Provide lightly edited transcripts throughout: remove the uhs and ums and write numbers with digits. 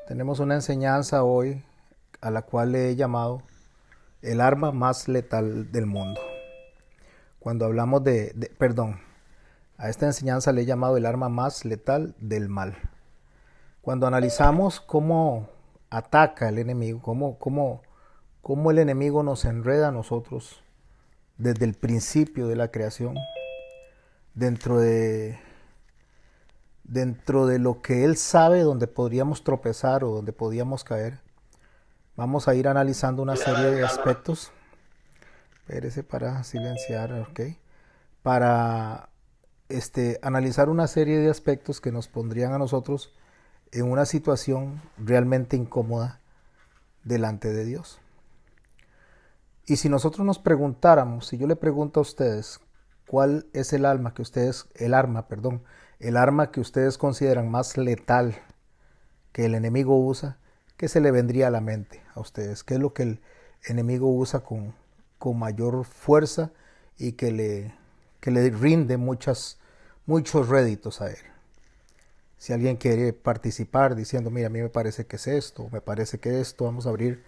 Tenemos una enseñanza hoy a la cual le he llamado el arma más letal del mundo. Cuando hablamos perdón, a esta enseñanza le he llamado el arma más letal del mal. Cuando analizamos cómo ataca el enemigo, cómo el enemigo nos enreda a nosotros desde el principio de la creación, dentro de, dentro de lo que él sabe donde podríamos tropezar o donde podíamos caer, vamos a ir analizando una serie de aspectos. Espérese para silenciar, ok. Para analizar una serie de aspectos que nos pondrían a nosotros en una situación realmente incómoda delante de Dios. Y si nosotros nos preguntáramos, si yo le pregunto a ustedes cuál es el arma que ustedes consideran más letal que el enemigo usa, ¿qué se le vendría a la mente a ustedes? ¿Qué es lo que el enemigo usa con mayor fuerza y que le rinde muchos réditos a él? Si alguien quiere participar diciendo, mira, a mí me parece que es esto, me parece que esto, vamos a abrir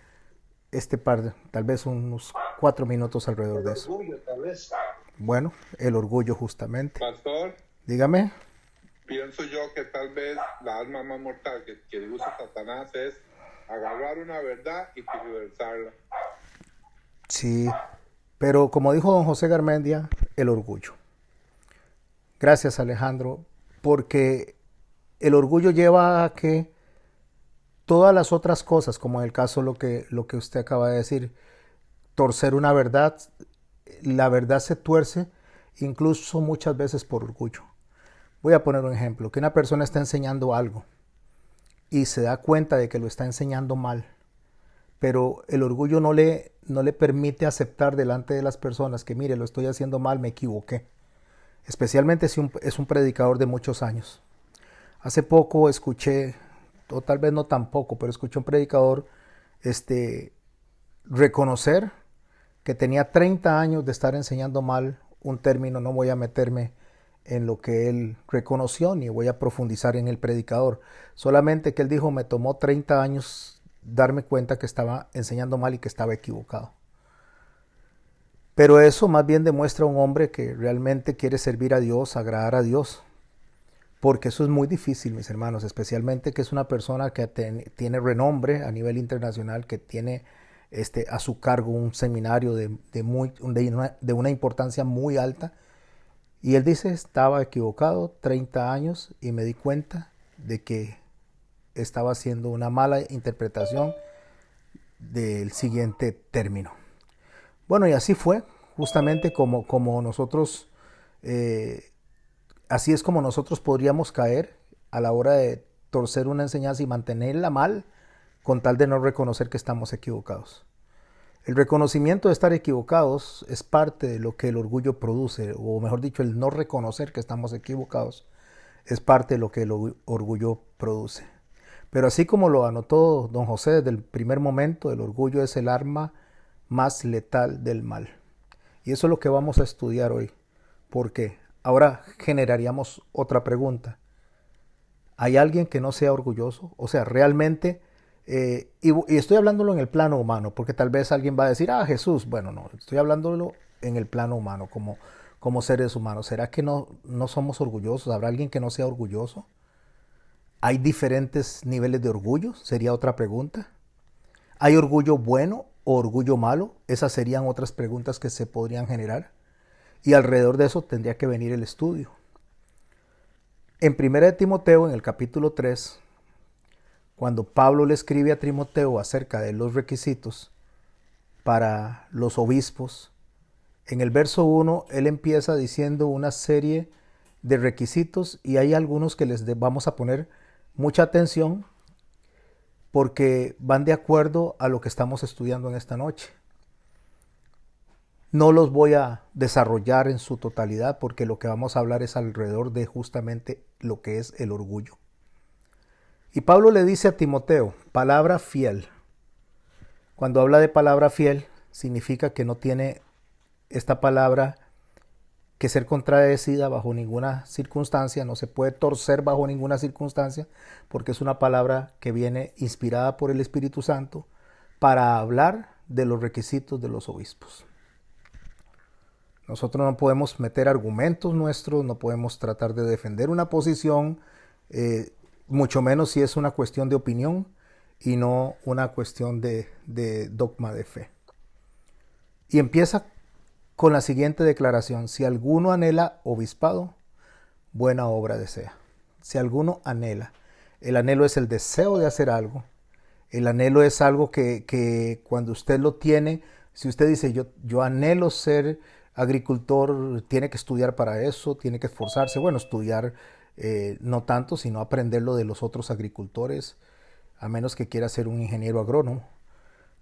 tal vez unos 4 minutos alrededor de eso. Orgullo, tal vez. Bueno, el orgullo justamente. Pastor, Dígame. pienso yo que tal vez la arma más mortal que usa Satanás es agarrar una verdad y tergiversarla. Sí, pero como dijo don José Garmendia, el orgullo. Gracias, Alejandro, porque el orgullo lleva a que todas las otras cosas, como en el caso lo que usted acaba de decir, torcer una verdad, la verdad se tuerce incluso muchas veces por orgullo. Voy a poner un ejemplo, que una persona está enseñando algo y se da cuenta de que lo está enseñando mal, pero el orgullo no le permite aceptar delante de las personas que, mire, lo estoy haciendo mal, me equivoqué. Especialmente si es un predicador de muchos años. Hace poco escuché, o tal vez no tan poco, pero escuché un predicador reconocer que tenía 30 años de estar enseñando mal un término. No voy a meterme en lo que él reconoció ni voy a profundizar en el predicador. Solamente que él dijo, me tomó 30 años darme cuenta que estaba enseñando mal y que estaba equivocado. Pero eso más bien demuestra a un hombre que realmente quiere servir a Dios, agradar a Dios. Porque eso es muy difícil, mis hermanos, especialmente que es una persona que tiene renombre a nivel internacional, que tiene a su cargo un seminario de una importancia muy alta. Y él dice, estaba equivocado, 30 años, y me di cuenta de que estaba haciendo una mala interpretación del siguiente término. Bueno, y así fue, justamente como nosotros, así es como nosotros podríamos caer a la hora de torcer una enseñanza y mantenerla mal con tal de no reconocer que estamos equivocados. El reconocimiento de estar equivocados es parte de lo que el orgullo produce, o mejor dicho, el no reconocer que estamos equivocados es parte de lo que el orgullo produce. Pero así como lo anotó don José desde el primer momento, el orgullo es el arma más letal del mal. Y eso es lo que vamos a estudiar hoy. ¿Por qué? Ahora generaríamos otra pregunta. ¿Hay alguien que no sea orgulloso? O sea, realmente, y estoy hablándolo en el plano humano, porque tal vez alguien va a decir, ah, Jesús, bueno, no, estoy hablándolo en el plano humano, como seres humanos. ¿Será que no somos orgullosos? ¿Habrá alguien que no sea orgulloso? ¿Hay diferentes niveles de orgullo? Sería otra pregunta. ¿Hay orgullo bueno o orgullo malo? Esas serían otras preguntas que se podrían generar. Y alrededor de eso tendría que venir el estudio. En 1 de Timoteo, en el capítulo 3, cuando Pablo le escribe a Timoteo acerca de los requisitos para los obispos, en el verso 1 él empieza diciendo una serie de requisitos y hay algunos que les vamos a poner mucha atención porque van de acuerdo a lo que estamos estudiando en esta noche. No los voy a desarrollar en su totalidad porque lo que vamos a hablar es alrededor de justamente lo que es el orgullo. Y Pablo le dice a Timoteo, palabra fiel. Cuando habla de palabra fiel, significa que no tiene esta palabra que ser contradecida bajo ninguna circunstancia, no se puede torcer bajo ninguna circunstancia, porque es una palabra que viene inspirada por el Espíritu Santo para hablar de los requisitos de los obispos. Nosotros no podemos meter argumentos nuestros, no podemos tratar de defender una posición, mucho menos si es una cuestión de opinión y no una cuestión de dogma de fe. Y empieza con la siguiente declaración: si alguno anhela obispado, buena obra desea. Si alguno anhela, el anhelo es el deseo de hacer algo. El anhelo es algo que cuando usted lo tiene, si usted dice yo anhelo ser agricultor, tiene que estudiar para eso, tiene que esforzarse. Bueno, estudiar no tanto, sino aprenderlo de los otros agricultores, a menos que quiera ser un ingeniero agrónomo.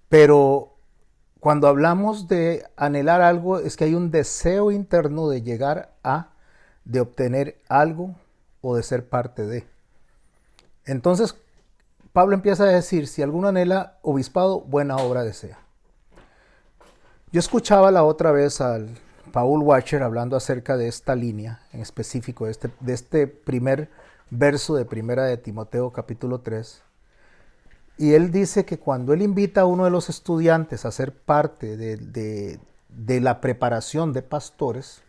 Pero cuando hablamos de anhelar algo, es que hay un deseo interno de llegar a, de obtener algo o de ser parte de. Entonces, Pablo empieza a decir, si alguno anhela obispado, buena obra desea. Yo escuchaba la otra vez al Paul Washer hablando acerca de esta línea, en específico de este primer verso de Primera de Timoteo capítulo 3. Y él dice que cuando él invita a uno de los estudiantes a ser parte de la preparación de pastores,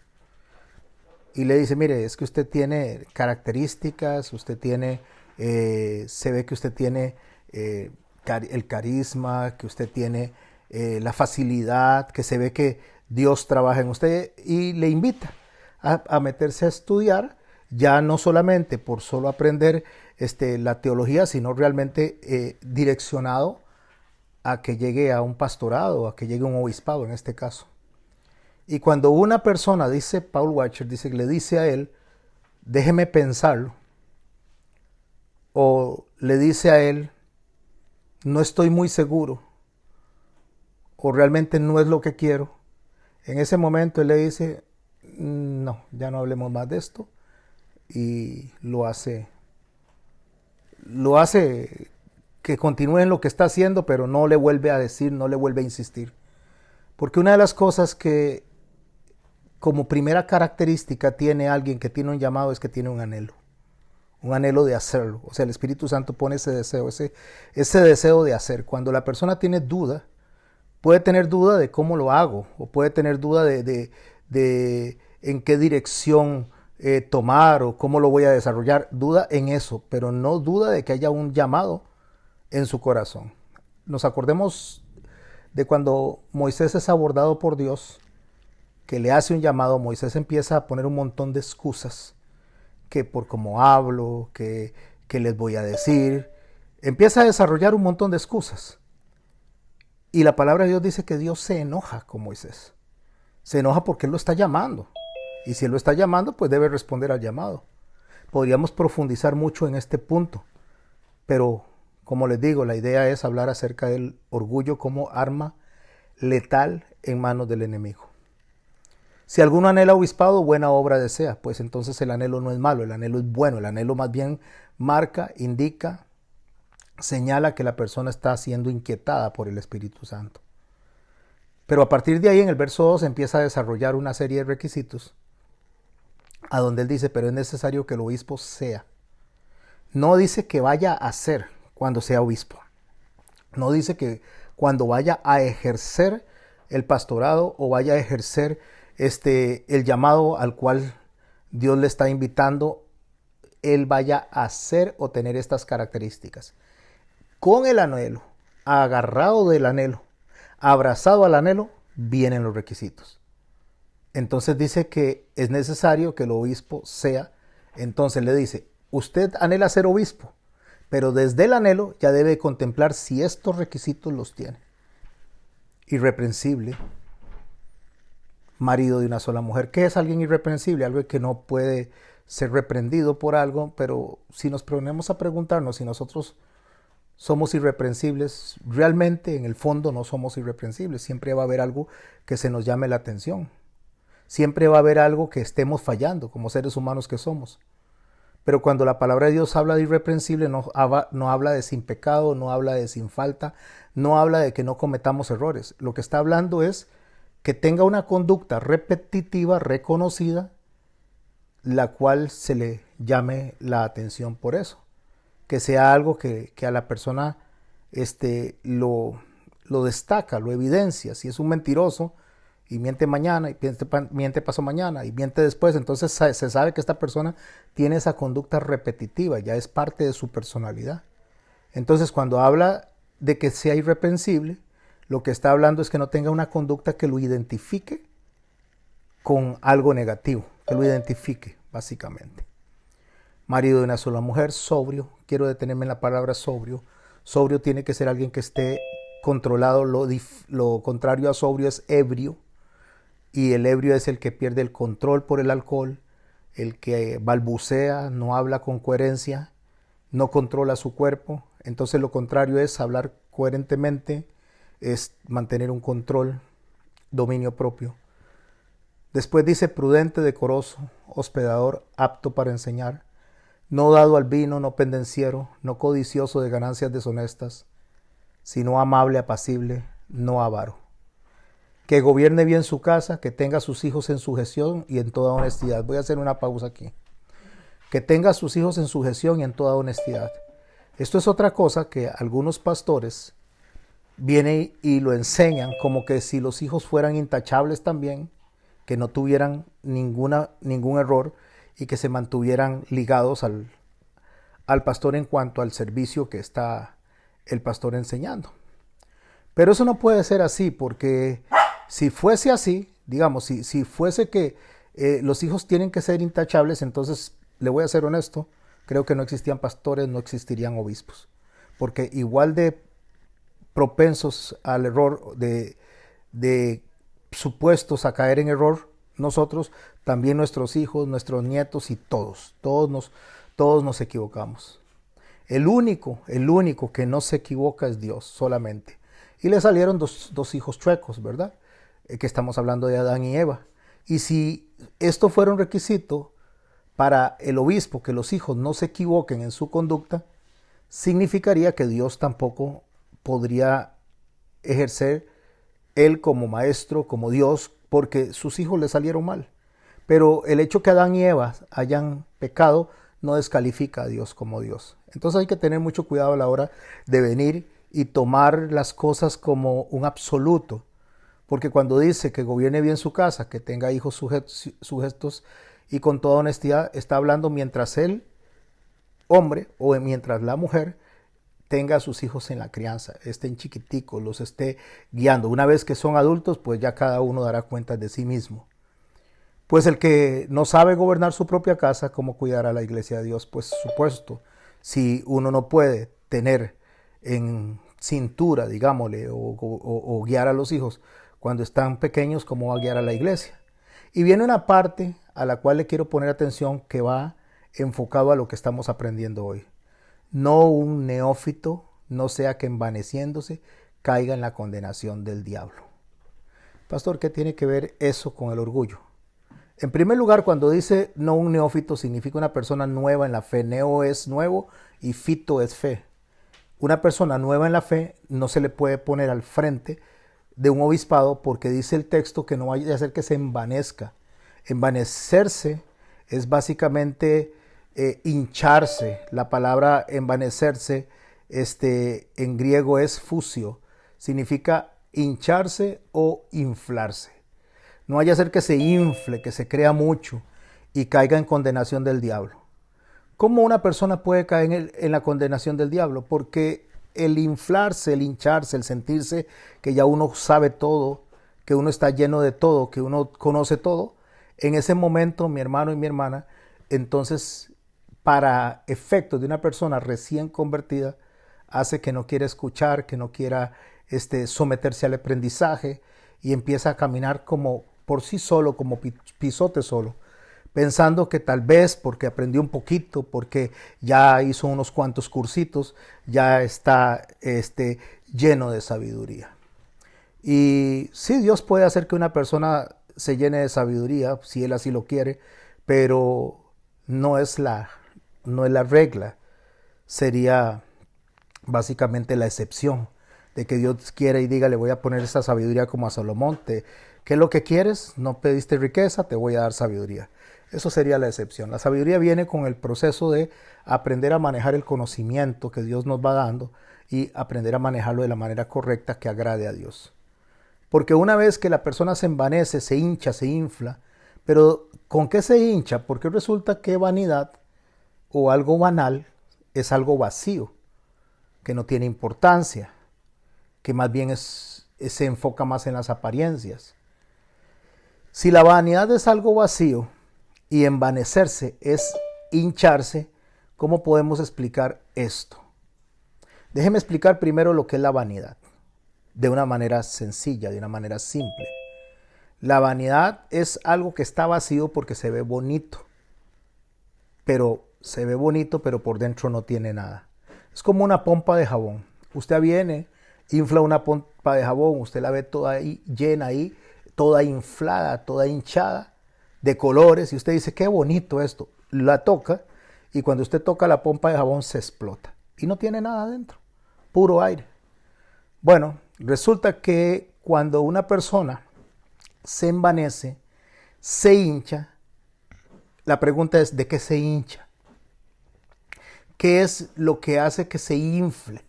y le dice, mire, es que usted tiene características, usted tiene, se ve que usted tiene el carisma, que usted tiene la facilidad, que se ve que Dios trabaja en usted, y le invita a meterse a estudiar, ya no solamente por solo aprender la teología, sino realmente direccionado a que llegue a un pastorado, a que llegue a un obispado en este caso. Y cuando una persona, dice Paul Washer, le dice a él, déjeme pensarlo, o le dice a él, no estoy muy seguro, o realmente no es lo que quiero, en ese momento él le dice, no, ya no hablemos más de esto, y lo hace que continúe en lo que está haciendo, pero no le vuelve a decir, no le vuelve a insistir. Porque una de las cosas que como primera característica tiene alguien que tiene un llamado es que tiene un anhelo de hacerlo. O sea, el Espíritu Santo pone ese deseo de hacer. Cuando la persona tiene duda, puede tener duda de cómo lo hago, o puede tener duda de en qué dirección tomar o cómo lo voy a desarrollar, duda en eso, pero no duda de que haya un llamado en su corazón. Nos acordemos de cuando Moisés es abordado por Dios, que le hace un llamado. Moisés empieza a poner un montón de excusas, que por cómo hablo, que les voy a decir, empieza a desarrollar un montón de excusas. Y la palabra de Dios dice que Dios se enoja con Moisés, se enoja porque él lo está llamando. Y si él lo está llamando, pues debe responder al llamado. Podríamos profundizar mucho en este punto, pero como les digo, la idea es hablar acerca del orgullo como arma letal en manos del enemigo. Si alguno anhela obispado, buena obra desea, pues entonces el anhelo no es malo, el anhelo es bueno, el anhelo más bien marca, indica, señala que la persona está siendo inquietada por el Espíritu Santo. Pero a partir de ahí, en el verso 2, empieza a desarrollar una serie de requisitos, a donde él dice, pero es necesario que el obispo sea. No dice que vaya a ser cuando sea obispo. No dice que cuando vaya a ejercer el pastorado o vaya a ejercer el llamado al cual Dios le está invitando, él vaya a hacer o tener estas características. Con el anhelo, agarrado del anhelo, abrazado al anhelo, vienen los requisitos. Entonces dice que es necesario que el obispo sea. Entonces le dice, usted anhela ser obispo, pero desde el anhelo ya debe contemplar si estos requisitos los tiene. Irreprensible, marido de una sola mujer. ¿Qué es alguien irreprensible? Algo que no puede ser reprendido por algo, pero si nos ponemos a preguntarnos si nosotros somos irreprensibles, realmente en el fondo no somos irreprensibles. Siempre va a haber algo que se nos llame la atención. Siempre va a haber algo que estemos fallando como seres humanos que somos. Pero cuando la palabra de Dios habla de irreprensible, no habla de sin pecado, no habla de sin falta, no habla de que no cometamos errores. Lo que está hablando es que tenga una conducta repetitiva, reconocida, la cual se le llame la atención por eso. Que sea algo que a la persona lo destaca, lo evidencia. Si es un mentiroso y miente mañana, y miente pasado mañana, y miente después, entonces se sabe que esta persona tiene esa conducta repetitiva, ya es parte de su personalidad. Entonces, cuando habla de que sea irreprensible, lo que está hablando es que no tenga una conducta que lo identifique con algo negativo, que lo identifique, básicamente. Marido de una sola mujer, sobrio. Quiero detenerme en la palabra sobrio. Sobrio tiene que ser alguien que esté controlado. Lo contrario a sobrio es ebrio. Y el ebrio es el que pierde el control por el alcohol, el que balbucea, no habla con coherencia, no controla su cuerpo. Entonces lo contrario es hablar coherentemente, es mantener un control, dominio propio. Después dice prudente, decoroso, hospedador, apto para enseñar, no dado al vino, no pendenciero, no codicioso de ganancias deshonestas, sino amable, apacible, no avaro. Que gobierne bien su casa, que tenga a sus hijos en sujeción y en toda honestidad. Voy a hacer una pausa aquí. Que tenga a sus hijos en sujeción y en toda honestidad. Esto es otra cosa que algunos pastores vienen y lo enseñan como que si los hijos fueran intachables también, que no tuvieran ningún error y que se mantuvieran ligados al pastor en cuanto al servicio que está el pastor enseñando. Pero eso no puede ser así, porque si fuese así, digamos, si fuese que los hijos tienen que ser intachables, entonces, le voy a ser honesto, creo que no existían pastores, no existirían obispos. Porque igual de propensos al error, de supuestos a caer en error, nosotros, también nuestros hijos, nuestros nietos y todos nos equivocamos. El único que no se equivoca es Dios solamente. Y le salieron dos hijos chuecos, ¿verdad? Que estamos hablando de Adán y Eva. Y si esto fuera un requisito para el obispo, que los hijos no se equivoquen en su conducta, significaría que Dios tampoco podría ejercer él como maestro, como Dios, porque sus hijos le salieron mal. Pero el hecho que Adán y Eva hayan pecado no descalifica a Dios como Dios. Entonces hay que tener mucho cuidado a la hora de venir y tomar las cosas como un absoluto. Porque cuando dice que gobierne bien su casa, que tenga hijos sujetos y con toda honestidad, está hablando mientras el hombre o mientras la mujer tenga a sus hijos en la crianza, estén chiquiticos, los esté guiando. Una vez que son adultos, pues ya cada uno dará cuenta de sí mismo. Pues el que no sabe gobernar su propia casa, ¿cómo cuidar a la iglesia de Dios? Pues supuesto, si uno no puede tener en cintura, digámosle, o guiar a los hijos cuando están pequeños, ¿cómo va a guiar a la iglesia? Y viene una parte a la cual le quiero poner atención que va enfocado a lo que estamos aprendiendo hoy. No un neófito, no sea que envaneciéndose caiga en la condenación del diablo. Pastor, ¿qué tiene que ver eso con el orgullo? En primer lugar, cuando dice no un neófito, significa una persona nueva en la fe. Neo es nuevo y fito es fe. Una persona nueva en la fe no se le puede poner al frente de un obispado porque dice el texto que no vaya a ser que se envanezca. Envanecerse es básicamente hincharse. La palabra envanecerse en griego es fusio. Significa hincharse o inflarse. No vaya a ser que se infle, que se crea mucho y caiga en condenación del diablo. ¿Cómo una persona puede caer en la condenación del diablo? Porque el inflarse, el hincharse, el sentirse que ya uno sabe todo, que uno está lleno de todo, que uno conoce todo, en ese momento, mi hermano y mi hermana, entonces, para efectos de una persona recién convertida, hace que no quiera escuchar, que no quiera someterse al aprendizaje y empieza a caminar como por sí solo, como pisote solo, pensando que tal vez porque aprendió un poquito, porque ya hizo unos cuantos cursitos, ya está lleno de sabiduría. Y sí, Dios puede hacer que una persona se llene de sabiduría, si Él así lo quiere, pero no es la regla, sería básicamente la excepción. de que Dios quiere y diga, le voy a poner esta sabiduría como a Salomón. ¿Qué es lo que quieres? No pediste riqueza, te voy a dar sabiduría. Eso sería la excepción. La sabiduría viene con el proceso de aprender a manejar el conocimiento que Dios nos va dando y aprender a manejarlo de la manera correcta que agrade a Dios. Porque una vez que la persona se envanece, se hincha, se infla, pero ¿con qué se hincha? Porque resulta que vanidad o algo banal es algo vacío, que no tiene importancia, que más bien se enfoca más en las apariencias. Si la vanidad es algo vacío y envanecerse es hincharse, ¿cómo podemos explicar esto? Déjeme explicar primero lo que es la vanidad, de una manera sencilla, de una manera simple. La vanidad es algo que está vacío porque se ve bonito, pero por dentro no tiene nada. Es como una pompa de jabón. Usted viene, infla una pompa de jabón, usted la ve toda ahí, llena ahí, toda inflada, toda hinchada, de colores, y usted dice, qué bonito esto. La toca, y cuando usted toca la pompa de jabón se explota, y no tiene nada adentro, puro aire. Bueno, resulta que cuando una persona se envanece, se hincha, la pregunta es, ¿de qué se hincha? ¿Qué es lo que hace que se infle?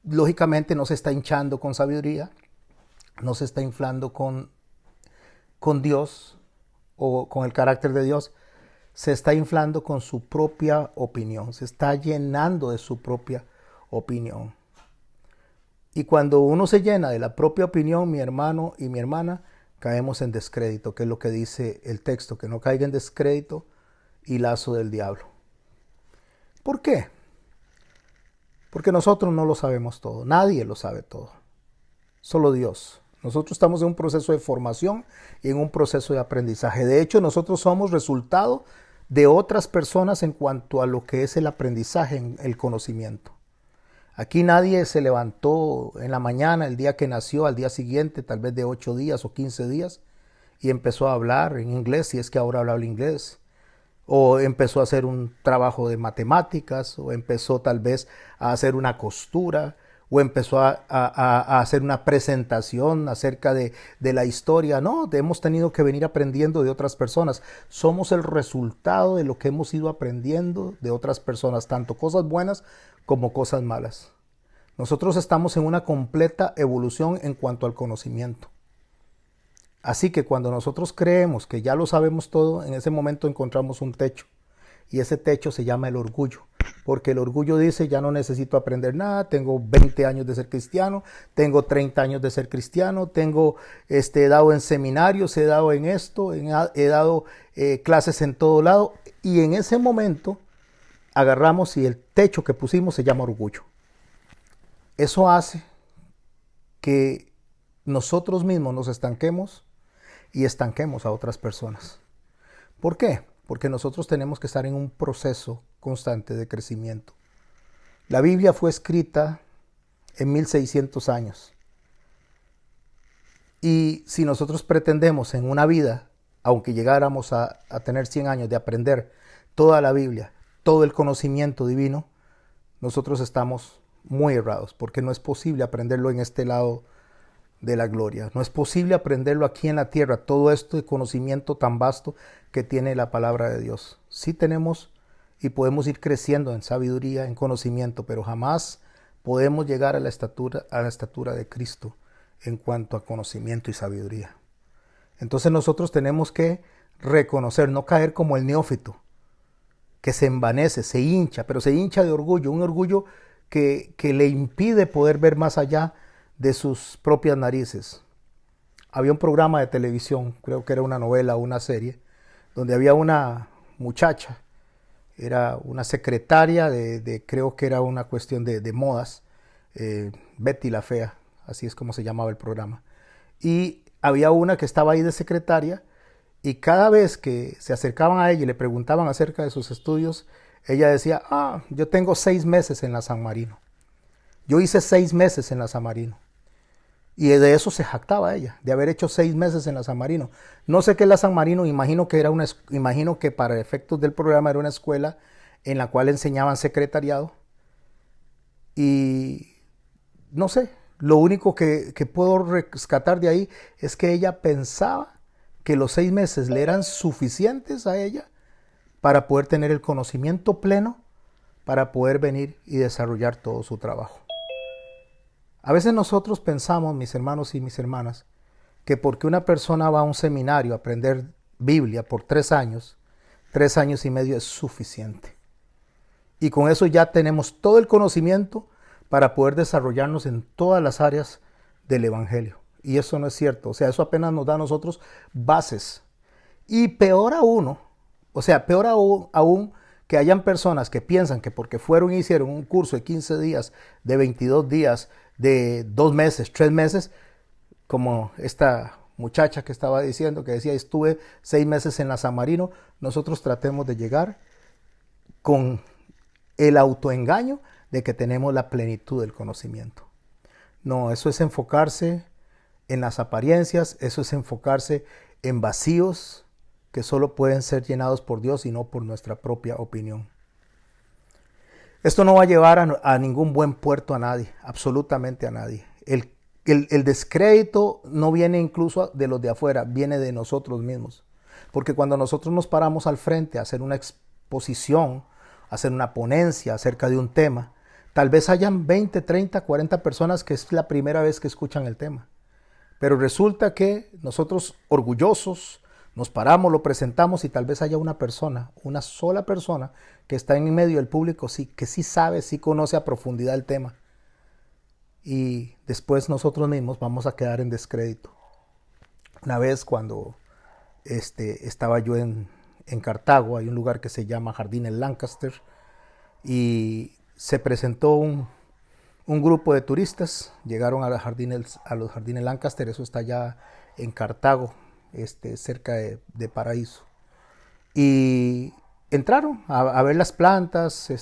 Lógicamente no se está hinchando con sabiduría, no se está inflando con Dios o con el carácter de Dios, se está inflando con su propia opinión, se está llenando de su propia opinión. Y cuando uno se llena de la propia opinión, mi hermano y mi hermana, caemos en descrédito, que es lo que dice el texto, que no caiga en descrédito y lazo del diablo. ¿Por qué? Porque nosotros no lo sabemos todo, nadie lo sabe todo, solo Dios. Nosotros estamos en un proceso de formación y en un proceso de aprendizaje. De hecho, nosotros somos resultado de otras personas en cuanto a lo que es el aprendizaje, el conocimiento. Aquí nadie se levantó en la mañana, el día que nació, al día siguiente, tal vez de 8 días o 15 días, y empezó a hablar en inglés, si es que ahora habla inglés. O empezó a hacer un trabajo de matemáticas, o empezó tal vez a hacer una costura, o empezó a hacer una presentación acerca de la historia. No, hemos tenido que venir aprendiendo de otras personas. Somos el resultado de lo que hemos ido aprendiendo de otras personas, tanto cosas buenas como cosas malas. Nosotros estamos en una completa evolución en cuanto al conocimiento. Así que cuando nosotros creemos que ya lo sabemos todo, en ese momento encontramos un techo. Y ese techo se llama el orgullo. Porque el orgullo dice, ya no necesito aprender nada, tengo 20 años de ser cristiano, tengo 30 años de ser cristiano, he dado en seminarios, he dado en esto, he dado clases en todo lado. Y en ese momento agarramos y el techo que pusimos se llama orgullo. Eso hace que nosotros mismos nos estanquemos y estanquemos a otras personas. ¿Por qué? Porque nosotros tenemos que estar en un proceso constante de crecimiento. La Biblia fue escrita en 1600 años. Y si nosotros pretendemos en una vida, aunque llegáramos a tener 100 años de aprender toda la Biblia, todo el conocimiento divino, nosotros estamos muy errados, porque no es posible aprenderlo en este lado de la gloria. No es posible aprenderlo aquí en la tierra, todo esto de conocimiento tan vasto que tiene la palabra de Dios. Sí tenemos y podemos ir creciendo en sabiduría, en conocimiento, pero jamás podemos llegar a la estatura de Cristo en cuanto a conocimiento y sabiduría. Entonces nosotros tenemos que reconocer, no caer como el neófito, que se envanece, se hincha, pero se hincha de orgullo, un orgullo que le impide poder ver más allá de sus propias narices. Había un programa de televisión, creo que era una novela o una serie, donde había una muchacha, era una secretaria creo que era una cuestión de modas, Betty la Fea, así es como se llamaba el programa. Y había una que estaba ahí de secretaria, y cada vez que se acercaban a ella y le preguntaban acerca de sus estudios, ella decía, yo tengo 6 meses en la San Marino. Yo hice 6 meses en la San Marino. Y de eso se jactaba ella, de haber hecho 6 meses en la San Marino. No sé qué es la San Marino, imagino que para efectos del programa era una escuela en la cual enseñaban secretariado. Y no sé, lo único que puedo rescatar de ahí es que ella pensaba que los 6 meses le eran suficientes a ella para poder tener el conocimiento pleno, para poder venir y desarrollar todo su trabajo. A veces nosotros pensamos, mis hermanos y mis hermanas, que porque una persona va a un seminario a aprender Biblia por 3 años, 3 años y medio es suficiente. Y con eso ya tenemos todo el conocimiento para poder desarrollarnos en todas las áreas del Evangelio. Y eso no es cierto. O sea, eso apenas nos da a nosotros bases. Y peor aún, peor aún que hayan personas que piensan que porque fueron y hicieron un curso de 15 días, de 22 días, de 2 meses, 3 meses, como esta muchacha que estaba diciendo, que decía, estuve 6 meses en la San Marino, nosotros tratemos de llegar con el autoengaño de que tenemos la plenitud del conocimiento. No, eso es enfocarse en las apariencias, eso es enfocarse en vacíos que solo pueden ser llenados por Dios y no por nuestra propia opinión. Esto no va a llevar a ningún buen puerto a nadie, absolutamente a nadie. El descrédito no viene incluso de los de afuera, viene de nosotros mismos. Porque cuando nosotros nos paramos al frente a hacer una exposición, a hacer una ponencia acerca de un tema, tal vez hayan 20, 30, 40 personas que es la primera vez que escuchan el tema. Pero resulta que nosotros orgullosos nos paramos, lo presentamos y tal vez haya una persona, una sola persona que está en medio del público, sí, que sí sabe, sí conoce a profundidad el tema. Y después nosotros mismos vamos a quedar en descrédito. Una vez cuando estaba yo en Cartago, hay un lugar que se llama Jardines Lancaster, y se presentó un grupo de turistas, llegaron a los jardines Lancaster, eso está allá en Cartago, cerca de Paraíso. Y entraron a ver las plantas,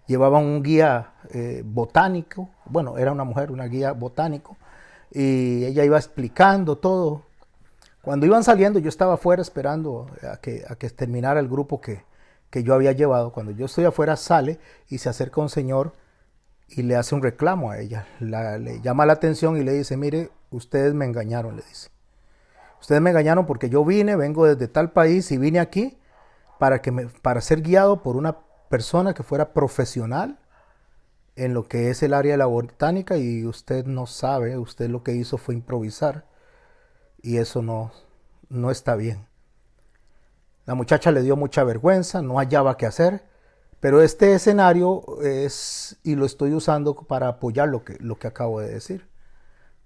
llevaban un guía botánico, bueno, era una mujer, una guía botánico, y ella iba explicando todo. Cuando iban saliendo, yo estaba afuera esperando a que terminara el grupo que yo había llevado. Cuando yo estoy afuera, sale y se acerca un señor y le hace un reclamo a ella. Le llama la atención y le dice, mire, ustedes me engañaron, le dice. Ustedes me engañaron porque yo vengo desde tal país y vine aquí para ser guiado por una persona que fuera profesional en lo que es el área de la botánica, y usted no sabe, usted lo que hizo fue improvisar y eso no está bien. La muchacha le dio mucha vergüenza, no hallaba qué hacer, pero este escenario es, y lo estoy usando para apoyar lo que acabo de decir,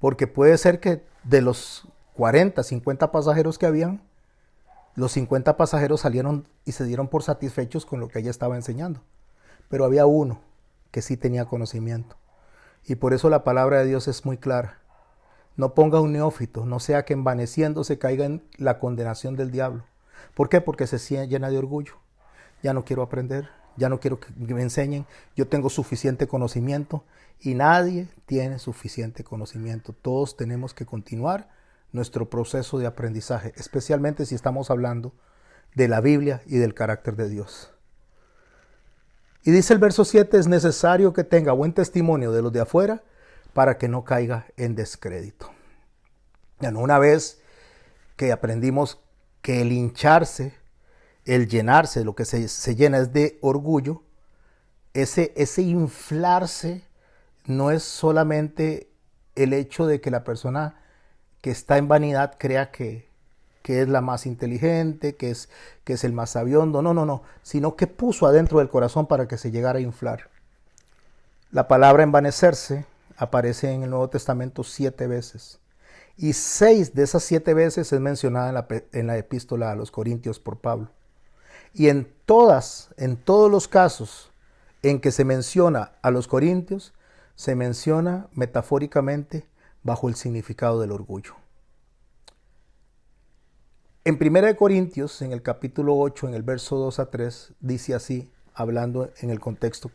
porque puede ser que de los 40, 50 pasajeros que habían, los 50 pasajeros salieron y se dieron por satisfechos con lo que ella estaba enseñando. Pero había uno que sí tenía conocimiento. Y por eso la palabra de Dios es muy clara. No ponga un neófito, no sea que envaneciéndose caiga en la condenación del diablo. ¿Por qué? Porque se llena de orgullo. Ya no quiero aprender, ya no quiero que me enseñen. Yo tengo suficiente conocimiento y nadie tiene suficiente conocimiento. Todos tenemos que continuar nuestro proceso de aprendizaje, especialmente si estamos hablando de la Biblia y del carácter de Dios. Y dice el verso 7, es necesario que tenga buen testimonio de los de afuera para que no caiga en descrédito. Bueno, una vez que aprendimos que el hincharse, el llenarse, lo que se llena es de orgullo, ese inflarse no es solamente el hecho de que la persona que está en vanidad crea que es la más inteligente, que es el más sabiondo, no, sino que puso adentro del corazón para que se llegara a inflar. La palabra envanecerse aparece en el Nuevo Testamento 7 veces, y 6 de esas 7 veces es mencionada en la epístola a los Corintios por Pablo. Y en todos los casos en que se menciona a los Corintios, se menciona metafóricamente bajo el significado del orgullo. En 1 Corintios, en el capítulo 8, en el verso 2 a 3, dice así, hablando en el contexto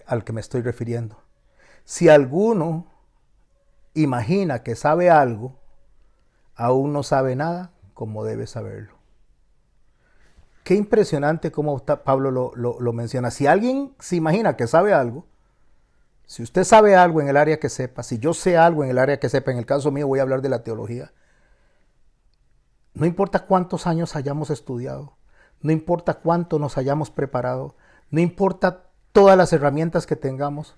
al que me estoy refiriendo. Si alguno imagina que sabe algo, aún no sabe nada como debe saberlo. Qué impresionante cómo Pablo lo menciona. Si alguien se imagina que sabe algo, Si usted sabe algo en el área que sepa, si yo sé algo en el área que sepa, en el caso mío voy a hablar de la teología, no importa cuántos años hayamos estudiado, no importa cuánto nos hayamos preparado, no importa todas las herramientas que tengamos,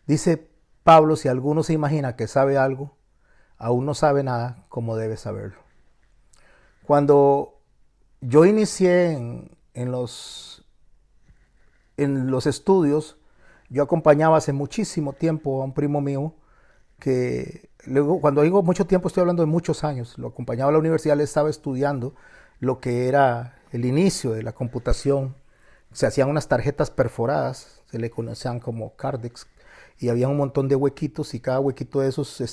dice Pablo, si alguno se imagina que sabe algo, aún no sabe nada como debe saberlo. Cuando yo inicié en los estudios, yo acompañaba hace muchísimo tiempo a un primo mío que luego, cuando digo mucho tiempo, estoy hablando de muchos años. Lo acompañaba a la universidad, él estaba estudiando lo que era el inicio de la computación. Se hacían unas tarjetas perforadas, se le conocían como cardex, y había un montón de huequitos, y cada huequito de esos,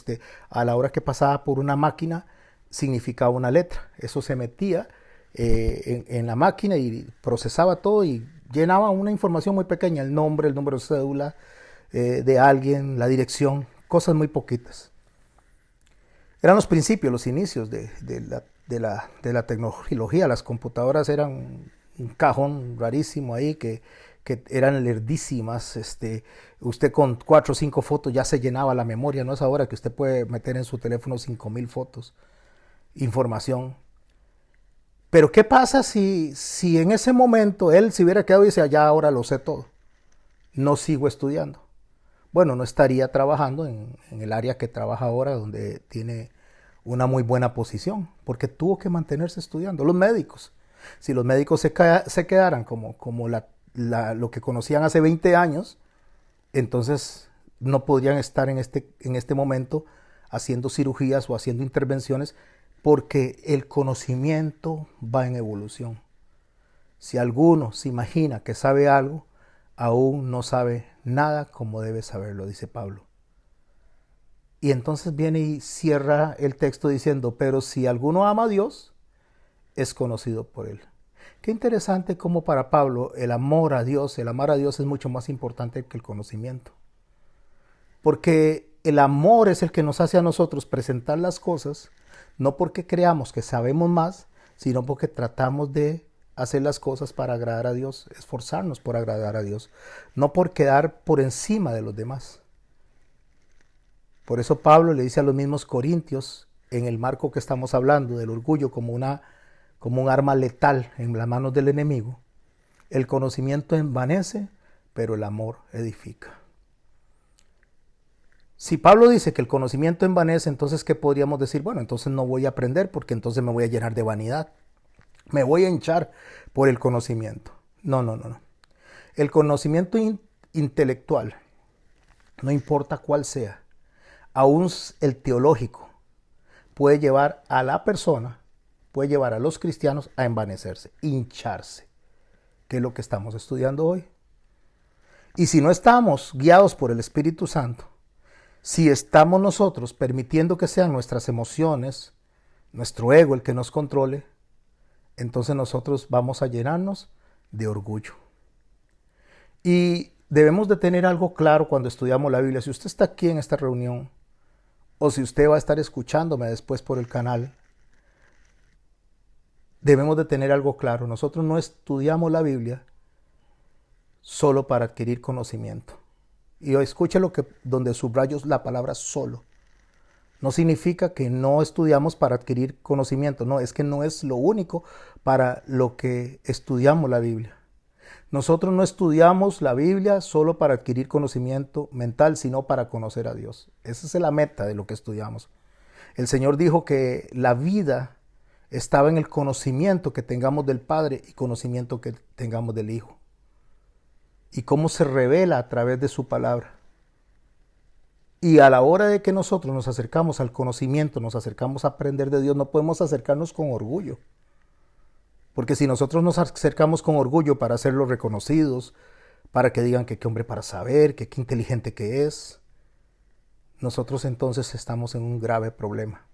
a la hora que pasaba por una máquina, significaba una letra. Eso se metía en la máquina y procesaba todo y llenaba una información muy pequeña, el nombre, el número de cédula de alguien, la dirección, cosas muy poquitas. Eran los principios, los inicios de la tecnología. Las computadoras eran un cajón rarísimo ahí que eran lerdísimas. Usted con 4 o 5 fotos ya se llenaba la memoria. No es ahora que usted puede meter en su teléfono 5,000 fotos, información. Pero ¿qué pasa si en ese momento él se hubiera quedado y dice, ya ahora lo sé todo, no sigo estudiando? Bueno, no estaría trabajando en el área que trabaja ahora, donde tiene una muy buena posición, porque tuvo que mantenerse estudiando. Los médicos, si los médicos se quedaran como lo que conocían hace 20 años, entonces no podrían estar en este momento haciendo cirugías o haciendo intervenciones, porque el conocimiento va en evolución. Si alguno se imagina que sabe algo, aún no sabe nada como debe saberlo, dice Pablo. Y entonces viene y cierra el texto diciendo, pero si alguno ama a Dios, es conocido por él. Qué interesante cómo para Pablo el amor a Dios es mucho más importante que el conocimiento. Porque el amor es el que nos hace a nosotros presentar las cosas, no porque creamos que sabemos más, sino porque tratamos de hacer las cosas para agradar a Dios, esforzarnos por agradar a Dios, no por quedar por encima de los demás. Por eso Pablo le dice a los mismos corintios, en el marco que estamos hablando del orgullo como un arma letal en las manos del enemigo, el conocimiento envanece, pero el amor edifica. Si Pablo dice que el conocimiento envanece, entonces ¿qué podríamos decir? Bueno, entonces no voy a aprender porque entonces me voy a llenar de vanidad. Me voy a hinchar por el conocimiento. No. El conocimiento intelectual, no importa cuál sea, aún el teológico, puede llevar a la persona, puede llevar a los cristianos a envanecerse, hincharse, que es lo que estamos estudiando hoy. Y si no estamos guiados por el Espíritu Santo, si estamos nosotros permitiendo que sean nuestras emociones, nuestro ego el que nos controle, entonces nosotros vamos a llenarnos de orgullo. Y debemos de tener algo claro cuando estudiamos la Biblia. Si usted está aquí en esta reunión, o si usted va a estar escuchándome después por el canal, debemos de tener algo claro. Nosotros no estudiamos la Biblia solo para adquirir conocimiento. Y escuche donde subrayo la palabra solo. No significa que no estudiamos para adquirir conocimiento. No, es que no es lo único para lo que estudiamos la Biblia. Nosotros no estudiamos la Biblia solo para adquirir conocimiento mental, sino para conocer a Dios. Esa es la meta de lo que estudiamos. El Señor dijo que la vida estaba en el conocimiento que tengamos del Padre y conocimiento que tengamos del Hijo. Y cómo se revela a través de su palabra. Y a la hora de que nosotros nos acercamos al conocimiento, nos acercamos a aprender de Dios, no podemos acercarnos con orgullo. Porque si nosotros nos acercamos con orgullo para hacerlos reconocidos, para que digan que qué hombre para saber, que qué inteligente que es, nosotros entonces estamos en un grave problema.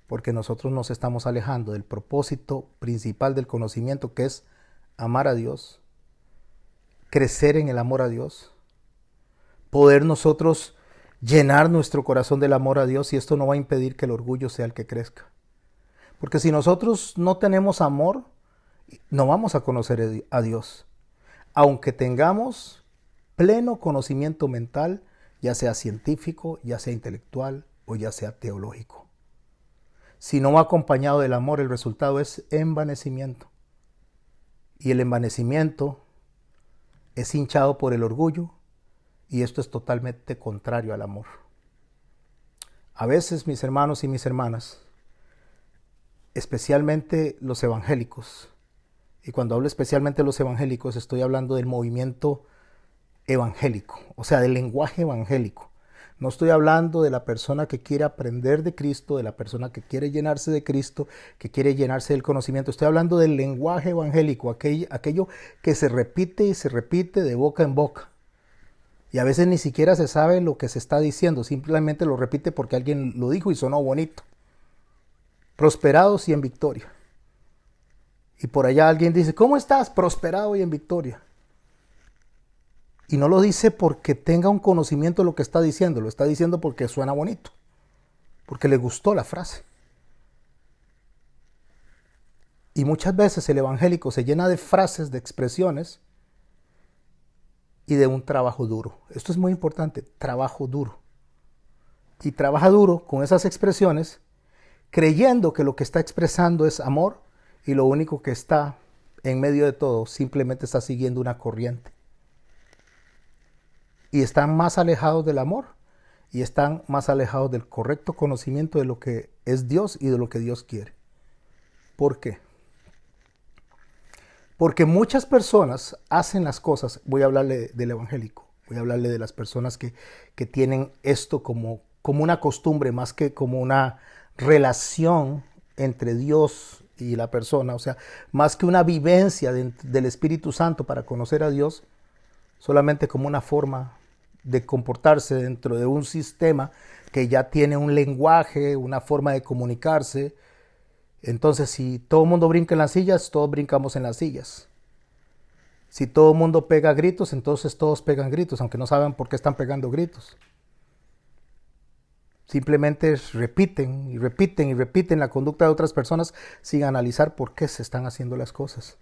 Porque nosotros nos estamos alejando del propósito principal del conocimiento, que es amar a Dios, crecer en el amor a Dios, poder nosotros llenar nuestro corazón del amor a Dios, y esto no va a impedir que el orgullo sea el que crezca. Porque si nosotros no tenemos amor, no vamos a conocer a Dios. Aunque tengamos pleno conocimiento mental, ya sea científico, ya sea intelectual o ya sea teológico. Si no va acompañado del amor, el resultado es envanecimiento. Y el envanecimiento es hinchado por el orgullo, y esto es totalmente contrario al amor. A veces, mis hermanos y mis hermanas, especialmente los evangélicos, y cuando hablo especialmente de los evangélicos, estoy hablando del movimiento evangélico, o sea, del lenguaje evangélico. No estoy hablando de la persona que quiere aprender de Cristo, de la persona que quiere llenarse de Cristo, que quiere llenarse del conocimiento. Estoy hablando del lenguaje evangélico, aquello que se repite y se repite de boca en boca. Y a veces ni siquiera se sabe lo que se está diciendo, simplemente lo repite porque alguien lo dijo y sonó bonito. Prosperados y en victoria. Y por allá alguien dice, ¿cómo estás? Prosperado y en victoria. Y no lo dice porque tenga un conocimiento de lo que está diciendo, lo está diciendo porque suena bonito, porque le gustó la frase. Y muchas veces el evangélico se llena de frases, de expresiones y de un trabajo duro. Esto es muy importante, trabajo duro. Y trabaja duro con esas expresiones, creyendo que lo que está expresando es amor y lo único que está en medio de todo simplemente está siguiendo una corriente. Y están más alejados del amor y están más alejados del correcto conocimiento de lo que es Dios y de lo que Dios quiere. ¿Por qué? Porque muchas personas hacen las cosas, voy a hablarle del evangélico, voy a hablarle de las personas que tienen esto como una costumbre más que como una relación entre Dios y la persona, o sea, más que una vivencia del Espíritu Santo para conocer a Dios, solamente como una forma de comportarse dentro de un sistema que ya tiene un lenguaje, una forma de comunicarse. Entonces, si todo el mundo brinca en las sillas, todos brincamos en las sillas. Si todo el mundo pega gritos, entonces todos pegan gritos, aunque no saben por qué están pegando gritos. Simplemente repiten y repiten y repiten la conducta de otras personas sin analizar por qué se están haciendo las cosas.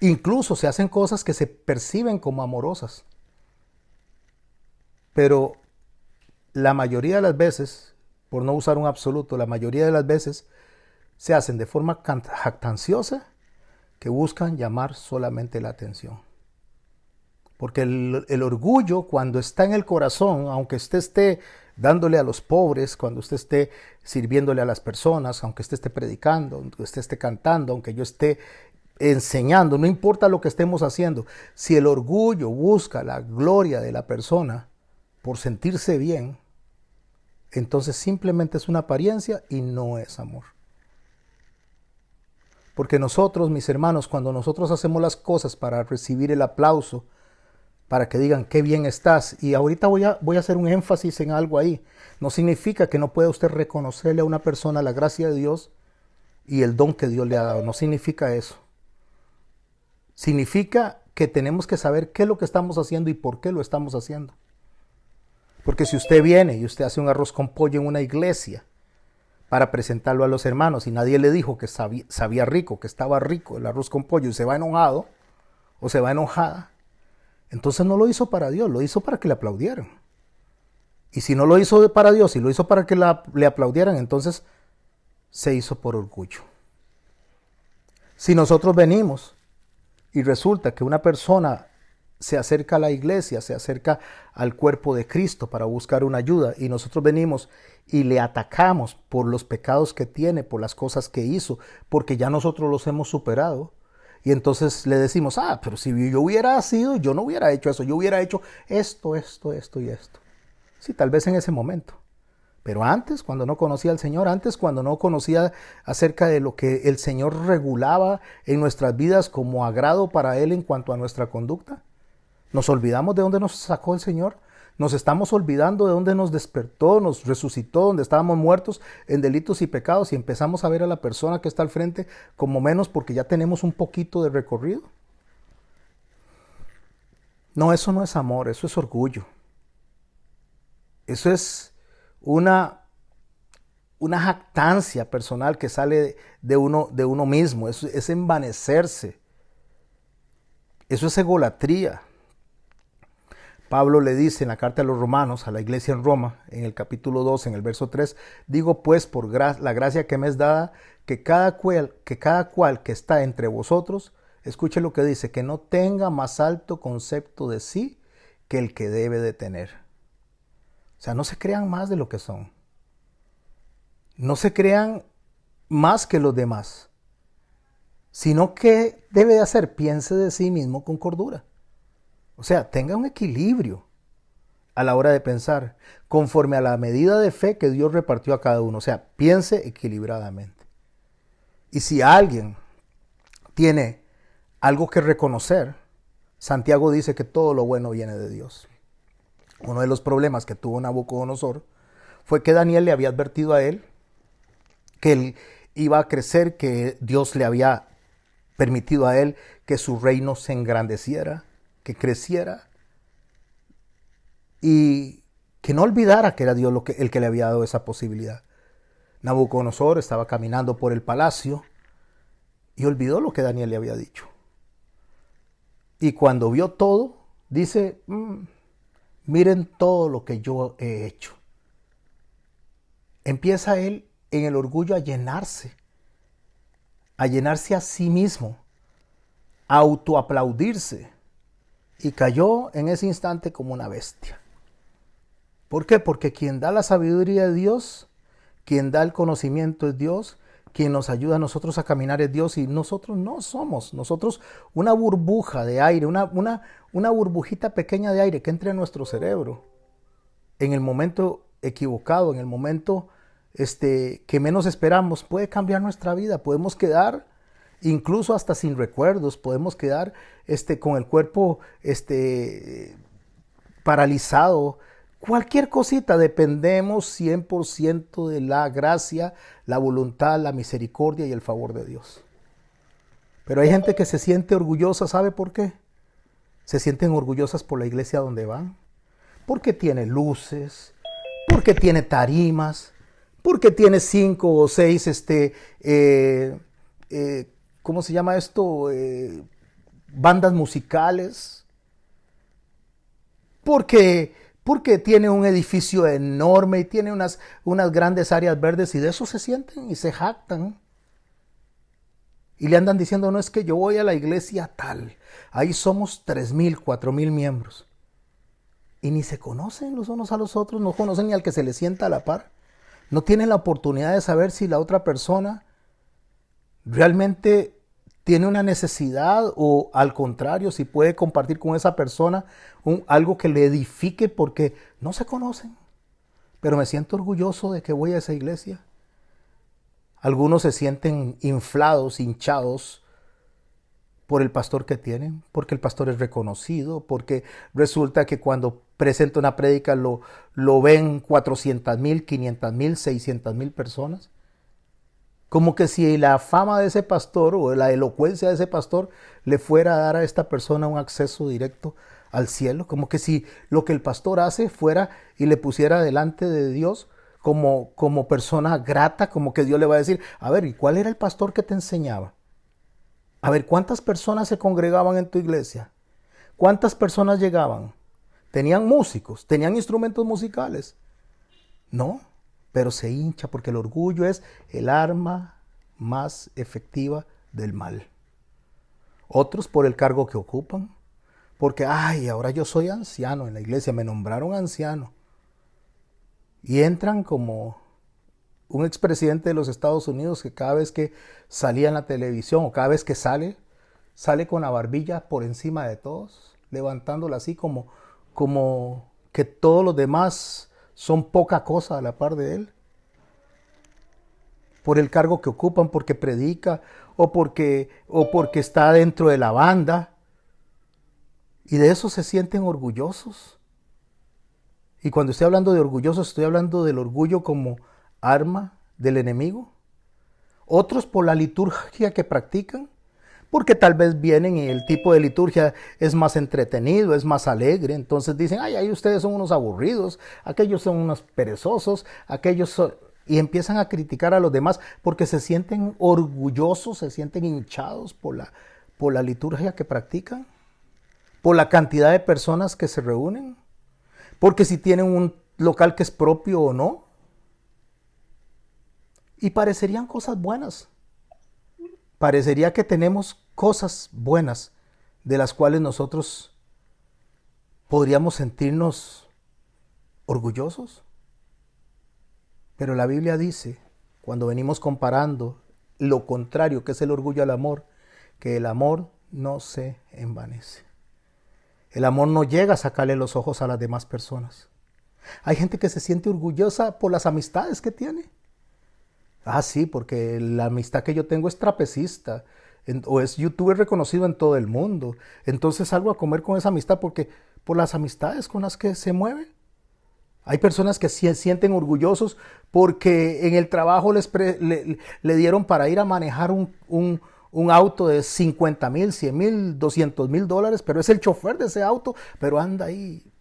Incluso se hacen cosas que se perciben como amorosas. Pero la mayoría de las veces, por no usar un absoluto, la mayoría de las veces se hacen de forma jactanciosa que buscan llamar solamente la atención. Porque el orgullo, cuando está en el corazón, aunque usted esté dándole a los pobres, cuando usted esté sirviéndole a las personas, aunque usted esté predicando, aunque usted esté cantando, aunque yo esté enseñando, no importa lo que estemos haciendo, si el orgullo busca la gloria de la persona por sentirse bien, entonces simplemente es una apariencia y no es amor. Porque nosotros, mis hermanos, cuando nosotros hacemos las cosas para recibir el aplauso, para que digan qué bien estás, y ahorita voy a hacer un énfasis en algo ahí, no significa que no pueda usted reconocerle a una persona la gracia de Dios y el don que Dios le ha dado, no significa eso. Significa que tenemos que saber qué es lo que estamos haciendo y por qué lo estamos haciendo. Porque si usted viene y usted hace un arroz con pollo en una iglesia para presentarlo a los hermanos y nadie le dijo que sabía rico, que estaba rico el arroz con pollo y se va enojado o se va enojada, entonces no lo hizo para Dios, lo hizo para que le aplaudieran. Y si no lo hizo para Dios y lo hizo para que le aplaudieran, entonces se hizo por orgullo. Si nosotros venimos y resulta que una persona se acerca a la iglesia, se acerca al cuerpo de Cristo para buscar una ayuda y nosotros venimos y le atacamos por los pecados que tiene, por las cosas que hizo, porque ya nosotros los hemos superado. Y entonces le decimos, pero si yo hubiera sido, yo no hubiera hecho eso, yo hubiera hecho esto y esto. Sí, tal vez en ese momento. Pero antes, cuando no conocía al Señor, antes cuando no conocía acerca de lo que el Señor regulaba en nuestras vidas como agrado para Él en cuanto a nuestra conducta, nos olvidamos de dónde nos sacó el Señor. Nos estamos olvidando de dónde nos despertó, nos resucitó, donde estábamos muertos en delitos y pecados y empezamos a ver a la persona que está al frente como menos porque ya tenemos un poquito de recorrido. No, eso no es amor, eso es orgullo. Eso es una jactancia personal que sale de uno mismo, es envanecerse. Eso es egolatría. Pablo le dice en la carta a los romanos, a la iglesia en Roma, en el capítulo 2, en el verso 3, digo pues por la gracia que me es dada, que cada cual que está entre vosotros, escuche lo que dice, que no tenga más alto concepto de sí que el que debe de tener. O sea, no se crean más de lo que son. No se crean más que los demás, sino que debe de hacer, piense de sí mismo con cordura. O sea, tenga un equilibrio a la hora de pensar, conforme a la medida de fe que Dios repartió a cada uno. O sea, piense equilibradamente. Y si alguien tiene algo que reconocer, Santiago dice que todo lo bueno viene de Dios. Uno de los problemas que tuvo Nabucodonosor fue que Daniel le había advertido a él que él iba a crecer, que Dios le había permitido a él que su reino se engrandeciera, que creciera, y que no olvidara que era Dios el que le había dado esa posibilidad. Nabucodonosor estaba caminando por el palacio y olvidó lo que Daniel le había dicho. Y cuando vio todo, dice, miren todo lo que yo he hecho. Empieza él en el orgullo a llenarse a sí mismo, a autoaplaudirse, y cayó en ese instante como una bestia. ¿Por qué? Porque quien da la sabiduría es Dios, quien da el conocimiento es Dios, quien nos ayuda a nosotros a caminar es Dios, y nosotros no somos, nosotros una burbuja de aire, una burbujita pequeña de aire que entre en nuestro cerebro en el momento equivocado, en el momento que menos esperamos, puede cambiar nuestra vida. Podemos quedar incluso hasta sin recuerdos, podemos quedar con el cuerpo paralizado. Cualquier cosita, dependemos 100% de la gracia, la voluntad, la misericordia y el favor de Dios. Pero hay gente que se siente orgullosa, ¿sabe por qué? Se sienten orgullosas por la iglesia donde van, porque tiene luces, porque tiene tarimas, porque tiene 5 o 6, ¿cómo se llama esto? Bandas musicales, porque tiene un edificio enorme y tiene unas grandes áreas verdes, y de eso se sienten y se jactan. Y le andan diciendo, no, es que yo voy a la iglesia tal, ahí somos 3,000, 4,000 miembros. Y ni se conocen los unos a los otros, no conocen ni al que se les sienta a la par. No tienen la oportunidad de saber si la otra persona realmente tiene una necesidad, o al contrario, si puede compartir con esa persona algo que le edifique, porque no se conocen. Pero me siento orgulloso de que voy a esa iglesia. Algunos se sienten inflados, hinchados por el pastor que tienen, porque el pastor es reconocido, porque resulta que cuando presenta una prédica lo ven 400,000, 500,000, 600,000 personas. Como que si la fama de ese pastor o la elocuencia de ese pastor le fuera a dar a esta persona un acceso directo al cielo. Como que si lo que el pastor hace fuera y le pusiera delante de Dios como persona grata, como que Dios le va a decir, a ver, ¿y cuál era el pastor que te enseñaba? A ver, ¿cuántas personas se congregaban en tu iglesia? ¿Cuántas personas llegaban? ¿Tenían músicos? ¿Tenían instrumentos musicales? No, pero se hincha porque el orgullo es el arma más efectiva del mal. Otros por el cargo que ocupan, porque, ahora yo soy anciano en la iglesia, me nombraron anciano. Y entran como un expresidente de los Estados Unidos que cada vez que salía en la televisión o cada vez que sale con la barbilla por encima de todos, levantándola así como que todos los demás son poca cosa a la par de él. Por el cargo que ocupan, porque predica o porque está dentro de la banda. Y de eso se sienten orgullosos. Y cuando estoy hablando de orgullosos, estoy hablando del orgullo como arma del enemigo. Otros por la liturgia que practican, porque tal vez vienen y el tipo de liturgia es más entretenido, es más alegre. Entonces dicen, ahí ustedes son unos aburridos, aquellos son unos perezosos, y empiezan a criticar a los demás porque se sienten orgullosos, se sienten hinchados por la liturgia que practican. por la cantidad de personas que se reúnen, porque si tienen un local que es propio o no. Y parecerían cosas buenas. Parecería que tenemos cosas buenas de las cuales nosotros podríamos sentirnos orgullosos. Pero la Biblia dice, cuando venimos comparando lo contrario que es el orgullo al amor, que el amor no se envanece. El amor no llega a sacarle los ojos a las demás personas. Hay gente que se siente orgullosa por las amistades que tiene. Ah, sí, porque la amistad que yo tengo es trapecista o es youtuber reconocido en todo el mundo. Entonces salgo a comer con esa amistad porque por las amistades con las que se mueven. Hay personas que se sienten orgullosos porque en el trabajo le dieron para ir a manejar un auto de 50,000, 100,000, 200,000 dólares, pero es el chofer de ese auto, pero anda ahí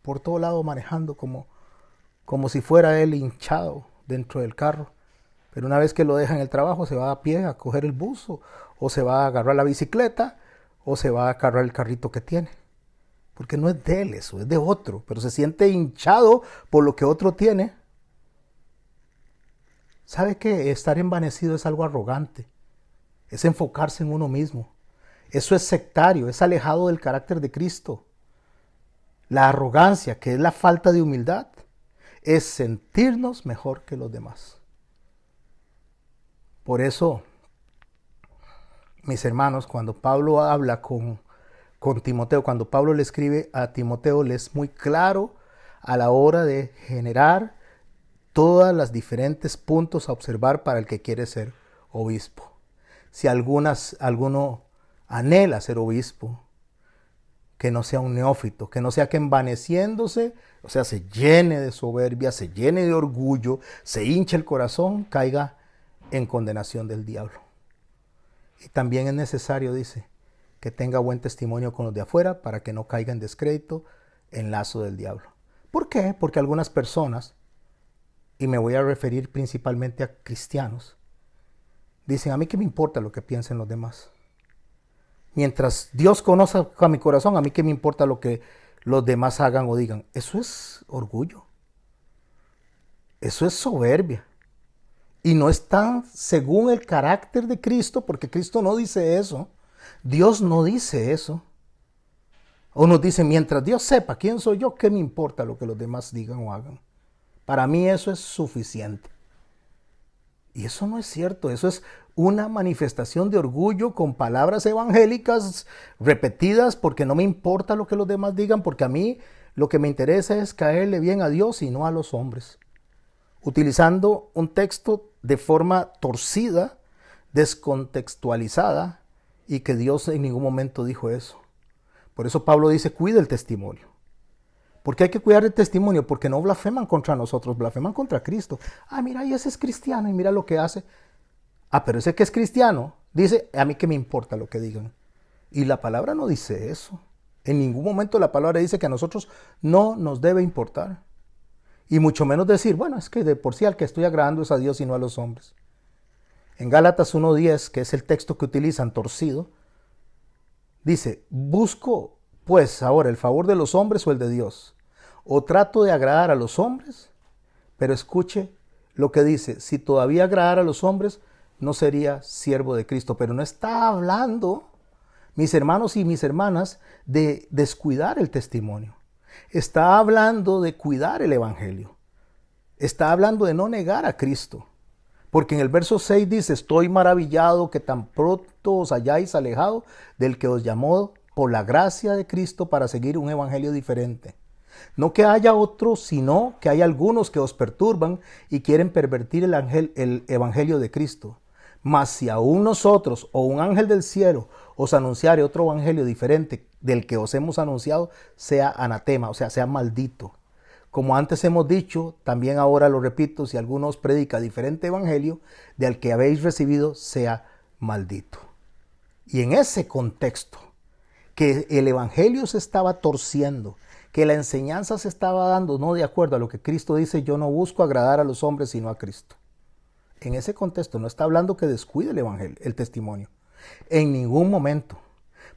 por todo lado manejando como si fuera él hinchado dentro del carro. Pero una vez que lo deja en el trabajo se va a pie a coger el bus o se va a agarrar la bicicleta o se va a agarrar el carrito que tiene. Porque no es de él eso, es de otro, pero se siente hinchado por lo que otro tiene. ¿Sabe que estar envanecido es algo arrogante? Es enfocarse en uno mismo. Eso es sectario, es alejado del carácter de Cristo. La arrogancia, que es la falta de humildad, es sentirnos mejor que los demás. Por eso, mis hermanos, cuando Pablo habla con Timoteo, cuando Pablo le escribe a Timoteo, le es muy claro a la hora de generar todas las diferentes puntos a observar para el que quiere ser obispo. Si alguno anhela ser obispo, que no sea un neófito, que no sea que envaneciéndose, o sea, se llene de soberbia, se llene de orgullo, se hinche el corazón, caiga en condenación del diablo. Y también es necesario, dice, que tenga buen testimonio con los de afuera para que no caiga en descrédito, en lazo del diablo. ¿Por qué? Porque algunas personas, y me voy a referir principalmente a cristianos, dicen, a mí qué me importa lo que piensen los demás. Mientras Dios conozca mi corazón, a mí qué me importa lo que los demás hagan o digan. Eso es orgullo. Eso es soberbia. Y no está según el carácter de Cristo, porque Cristo no dice eso. Dios no dice eso. O nos dice, mientras Dios sepa quién soy yo, ¿qué me importa lo que los demás digan o hagan? Para mí eso es suficiente. Y eso no es cierto, eso es una manifestación de orgullo con palabras evangélicas repetidas porque no me importa lo que los demás digan, porque a mí lo que me interesa es caerle bien a Dios y no a los hombres. Utilizando un texto de forma torcida, descontextualizada, y que Dios en ningún momento dijo eso. Por eso Pablo dice, cuida el testimonio. ¿Por qué hay que cuidar el testimonio? Porque no blasfeman contra nosotros, blasfeman contra Cristo. Ah, mira, y ese es cristiano y mira lo que hace. Ah, pero ese que es cristiano dice, a mí qué me importa lo que digan. Y la palabra no dice eso. En ningún momento la palabra dice que a nosotros no nos debe importar. Y mucho menos decir, bueno, es que de por sí al que estoy agradando es a Dios y no a los hombres. En Gálatas 1:10, que es el texto que utilizan torcido, dice, busco pues ahora el favor de los hombres o el de Dios. O trato de agradar a los hombres, pero escuche lo que dice, si todavía agradara a los hombres, no sería siervo de Cristo. Pero no está hablando, mis hermanos y mis hermanas, de descuidar el testimonio. Está hablando de cuidar el evangelio. Está hablando de no negar a Cristo. Porque en el verso 6 dice, estoy maravillado que tan pronto os hayáis alejado del que os llamó por la gracia de Cristo para seguir un evangelio diferente. No que haya otros, sino que hay algunos que os perturban y quieren pervertir el evangelio de Cristo. Mas si aún nosotros o un ángel del cielo os anunciare otro evangelio diferente del que os hemos anunciado, sea anatema, o sea, sea maldito. Como antes hemos dicho, también ahora lo repito, si alguno os predica diferente evangelio del que habéis recibido, sea maldito. Y en ese contexto, que el evangelio se estaba torciendo, que la enseñanza se estaba dando no de acuerdo a lo que Cristo dice, yo no busco agradar a los hombres sino a Cristo. En ese contexto no está hablando que descuide el evangelio, el testimonio. En ningún momento.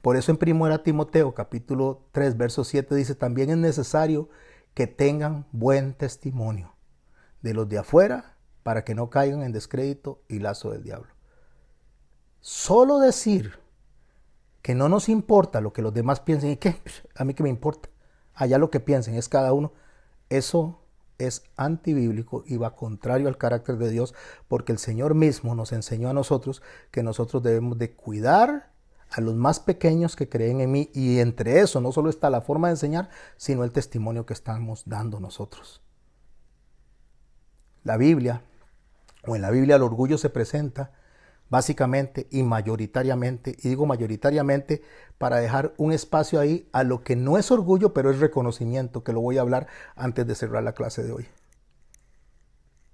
Por eso en 1 Timoteo capítulo 3 verso 7 dice, también es necesario que tengan buen testimonio de los de afuera para que no caigan en descrédito y lazo del diablo. Solo decir que no nos importa lo que los demás piensen, ¿y qué? A mí qué me importa. Allá lo que piensen es cada uno. Eso es antibíblico y va contrario al carácter de Dios, porque el Señor mismo nos enseñó a nosotros que nosotros debemos de cuidar a los más pequeños que creen en mí, y entre eso no solo está la forma de enseñar, sino el testimonio que estamos dando nosotros. La Biblia, o en la Biblia el orgullo se presenta básicamente y mayoritariamente, y digo mayoritariamente para dejar un espacio ahí a lo que no es orgullo, pero es reconocimiento, que lo voy a hablar antes de cerrar la clase de hoy.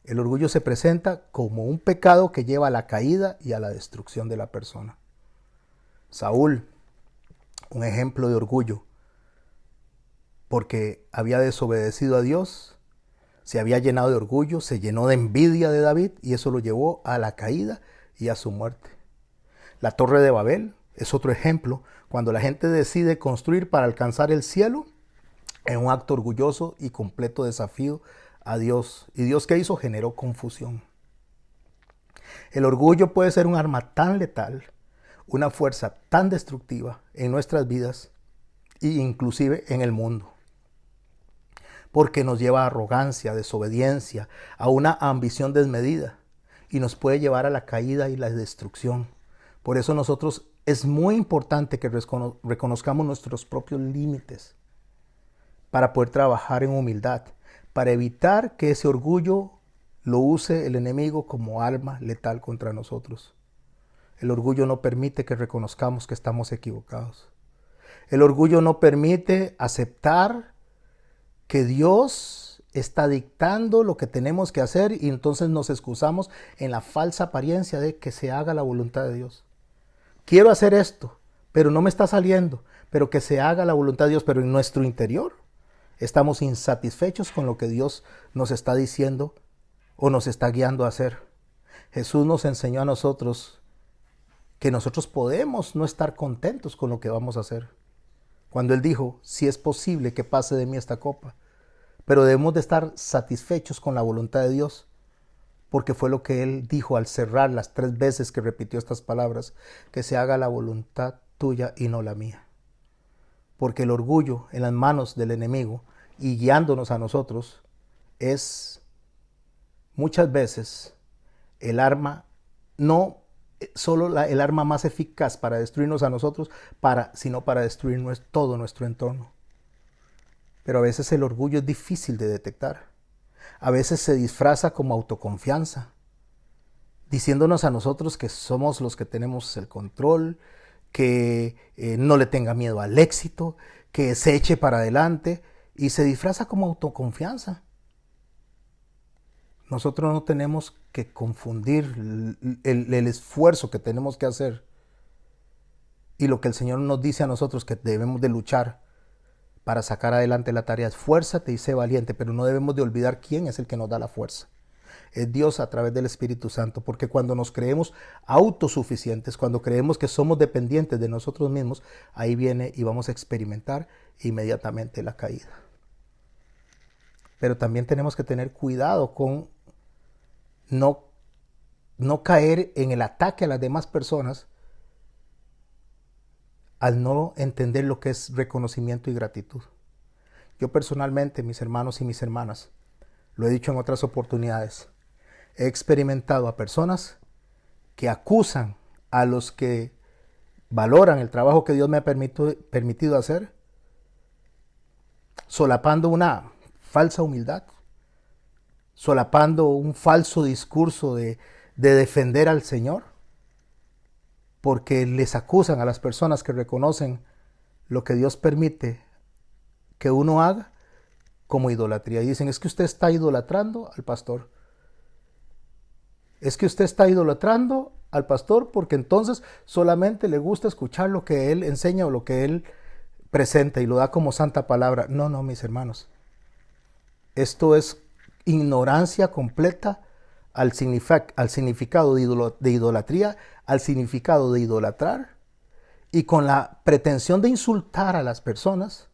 El orgullo se presenta como un pecado que lleva a la caída y a la destrucción de la persona. Saúl, un ejemplo de orgullo, porque había desobedecido a Dios, se había llenado de orgullo, se llenó de envidia de David y eso lo llevó a la caída y a su muerte. La Torre de Babel es otro ejemplo, cuando la gente decide construir para alcanzar el cielo en un acto orgulloso y completo desafío a Dios. ¿Y Dios qué hizo? Generó confusión. El orgullo puede ser un arma tan letal, una fuerza tan destructiva en nuestras vidas e inclusive en el mundo, porque nos lleva a arrogancia, desobediencia, a una ambición desmedida y nos puede llevar a la caída y la destrucción. Por eso nosotros es muy importante que reconozcamos nuestros propios límites para poder trabajar en humildad, para evitar que ese orgullo lo use el enemigo como arma letal contra nosotros. El orgullo no permite que reconozcamos que estamos equivocados. El orgullo no permite aceptar que Dios está dictando lo que tenemos que hacer y entonces nos excusamos en la falsa apariencia de que se haga la voluntad de Dios. Quiero hacer esto, pero no me está saliendo, pero que se haga la voluntad de Dios, pero en nuestro interior estamos insatisfechos con lo que Dios nos está diciendo o nos está guiando a hacer. Jesús nos enseñó a nosotros que nosotros podemos no estar contentos con lo que vamos a hacer. Cuando Él dijo, si es posible que pase de mí esta copa, pero debemos de estar satisfechos con la voluntad de Dios, porque fue lo que Él dijo al cerrar las 3 veces que repitió estas palabras, que se haga la voluntad tuya y no la mía. Porque el orgullo en las manos del enemigo y guiándonos a nosotros es muchas veces el arma, no solo el arma más eficaz para destruirnos a nosotros, sino para destruir todo nuestro entorno. Pero a veces el orgullo es difícil de detectar. A veces se disfraza como autoconfianza, diciéndonos a nosotros que somos los que tenemos el control, que no le tenga miedo al éxito, que se eche para adelante, y se disfraza como autoconfianza. Nosotros no tenemos que confundir el esfuerzo que tenemos que hacer y lo que el Señor nos dice a nosotros que debemos de luchar para sacar adelante la tarea. Esfuérzate y sé valiente, pero no debemos de olvidar quién es el que nos da la fuerza. Es Dios a través del Espíritu Santo, porque cuando nos creemos autosuficientes, cuando creemos que somos dependientes de nosotros mismos, ahí viene y vamos a experimentar inmediatamente la caída. Pero también tenemos que tener cuidado con no caer en el ataque a las demás personas al no entender lo que es reconocimiento y gratitud. Yo personalmente, mis hermanos y mis hermanas, lo he dicho en otras oportunidades, he experimentado a personas que acusan a los que valoran el trabajo que Dios me ha permitido hacer, solapando una falsa humildad, solapando un falso discurso de defender al Señor, porque les acusan a las personas que reconocen lo que Dios permite que uno haga como idolatría. Y dicen, es que usted está idolatrando al pastor. Es que usted está idolatrando al pastor porque entonces solamente le gusta escuchar lo que él enseña o lo que él presenta y lo da como santa palabra. No, mis hermanos. Esto es ignorancia completa al significado de idolatría, al significado de idolatrar y con la pretensión de insultar a las personas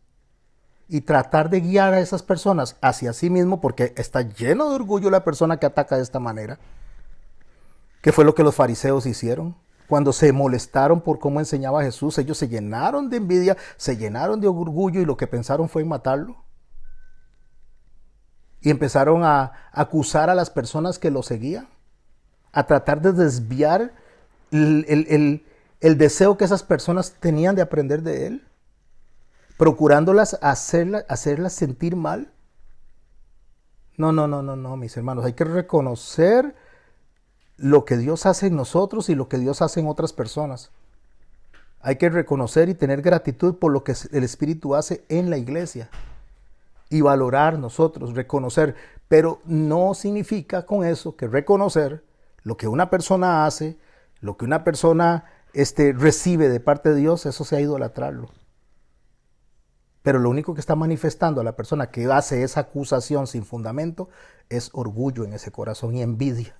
y tratar de guiar a esas personas hacia sí mismo, porque está lleno de orgullo la persona que ataca de esta manera, que fue lo que los fariseos hicieron. Cuando se molestaron por cómo enseñaba Jesús, ellos se llenaron de envidia, se llenaron de orgullo y lo que pensaron fue en matarlo. Y empezaron a acusar a las personas que lo seguían, a tratar de desviar el deseo que esas personas tenían de aprender de él, procurándolas hacerlas sentir mal. No, mis hermanos, hay que reconocer lo que Dios hace en nosotros y lo que Dios hace en otras personas. Hay que reconocer y tener gratitud por lo que el Espíritu hace en la iglesia. Y valorar nosotros, reconocer. Pero no significa con eso que reconocer lo que una persona hace, lo que una persona recibe de parte de Dios, eso sea idolatrarlo. Pero lo único que está manifestando a la persona que hace esa acusación sin fundamento es orgullo en ese corazón y envidia.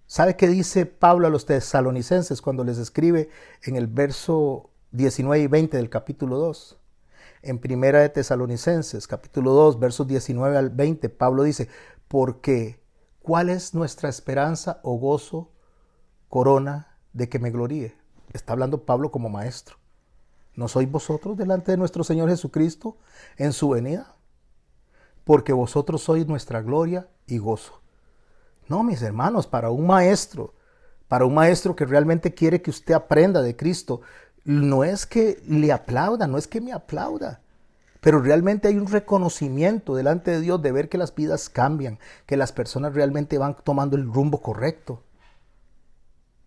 ¿Sabe qué dice Pablo a los tesalonicenses cuando les escribe en el verso 19 y 20 del capítulo 2? En Primera de Tesalonicenses, capítulo 2, versos 19 al 20, Pablo dice, porque ¿cuál es nuestra esperanza o gozo, corona de que me gloríe? Está hablando Pablo como maestro. ¿No sois vosotros delante de nuestro Señor Jesucristo en su venida? Porque vosotros sois nuestra gloria y gozo. No, mis hermanos, para un maestro que realmente quiere que usted aprenda de Cristo, no es que le aplauda, no es que me aplauda, pero realmente hay un reconocimiento delante de Dios de ver que las vidas cambian, que las personas realmente van tomando el rumbo correcto.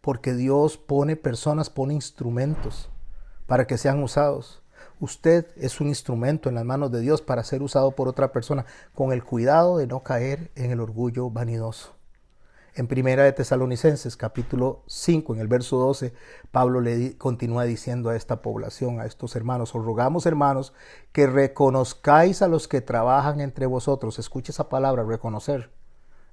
Porque Dios pone personas, pone instrumentos para que sean usados. Usted es un instrumento en las manos de Dios para ser usado por otra persona, con el cuidado de no caer en el orgullo vanidoso. En Primera de Tesalonicenses, capítulo 5, en el verso 12, Pablo continúa diciendo a esta población, a estos hermanos, os rogamos, hermanos, que reconozcáis a los que trabajan entre vosotros. Escuche esa palabra, reconocer.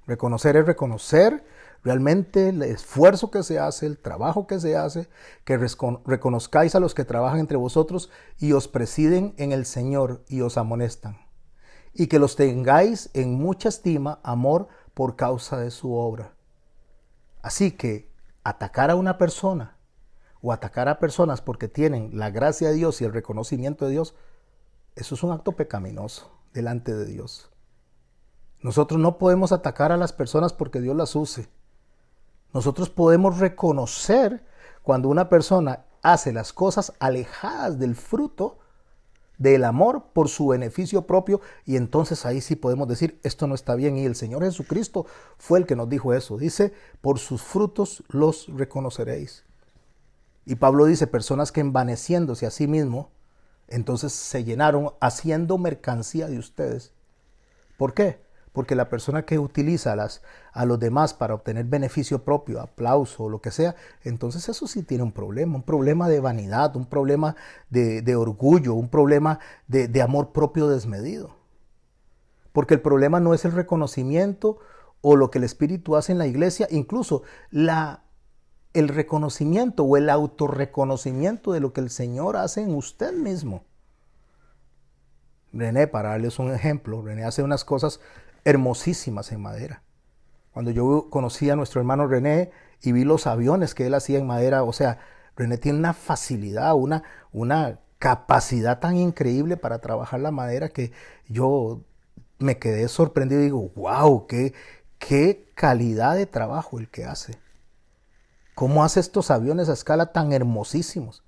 Reconocer es reconocer realmente el esfuerzo que se hace, el trabajo que se hace, que reconozcáis a los que trabajan entre vosotros y os presiden en el Señor y os amonestan. Y que los tengáis en mucha estima, amor, por causa de su obra. Así que atacar a una persona o atacar a personas porque tienen la gracia de Dios y el reconocimiento de Dios, eso es un acto pecaminoso delante de Dios. Nosotros no podemos atacar a las personas porque Dios las use. Nosotros podemos reconocer cuando una persona hace las cosas alejadas del fruto del amor por su beneficio propio, y entonces ahí sí podemos decir, esto no está bien. Y el Señor Jesucristo fue el que nos dijo eso. Dice, por sus frutos los reconoceréis. Y Pablo dice, personas que envaneciéndose a sí mismo, entonces se llenaron haciendo mercancía de ustedes. ¿Por qué? Porque la persona que utiliza a los demás para obtener beneficio propio, aplauso o lo que sea, entonces eso sí tiene un problema de vanidad, un problema de orgullo, un problema de amor propio desmedido. Porque el problema no es el reconocimiento o lo que el Espíritu hace en la iglesia, incluso el reconocimiento o el autorreconocimiento de lo que el Señor hace en usted mismo. René, para darles un ejemplo, René hace unas cosas hermosísimas en madera. Cuando yo conocí a nuestro hermano René y vi los aviones que él hacía en madera, o sea, René tiene una facilidad, una capacidad tan increíble para trabajar la madera que yo me quedé sorprendido y digo, wow, qué calidad de trabajo el que hace. ¿Cómo hace estos aviones a escala tan hermosísimos?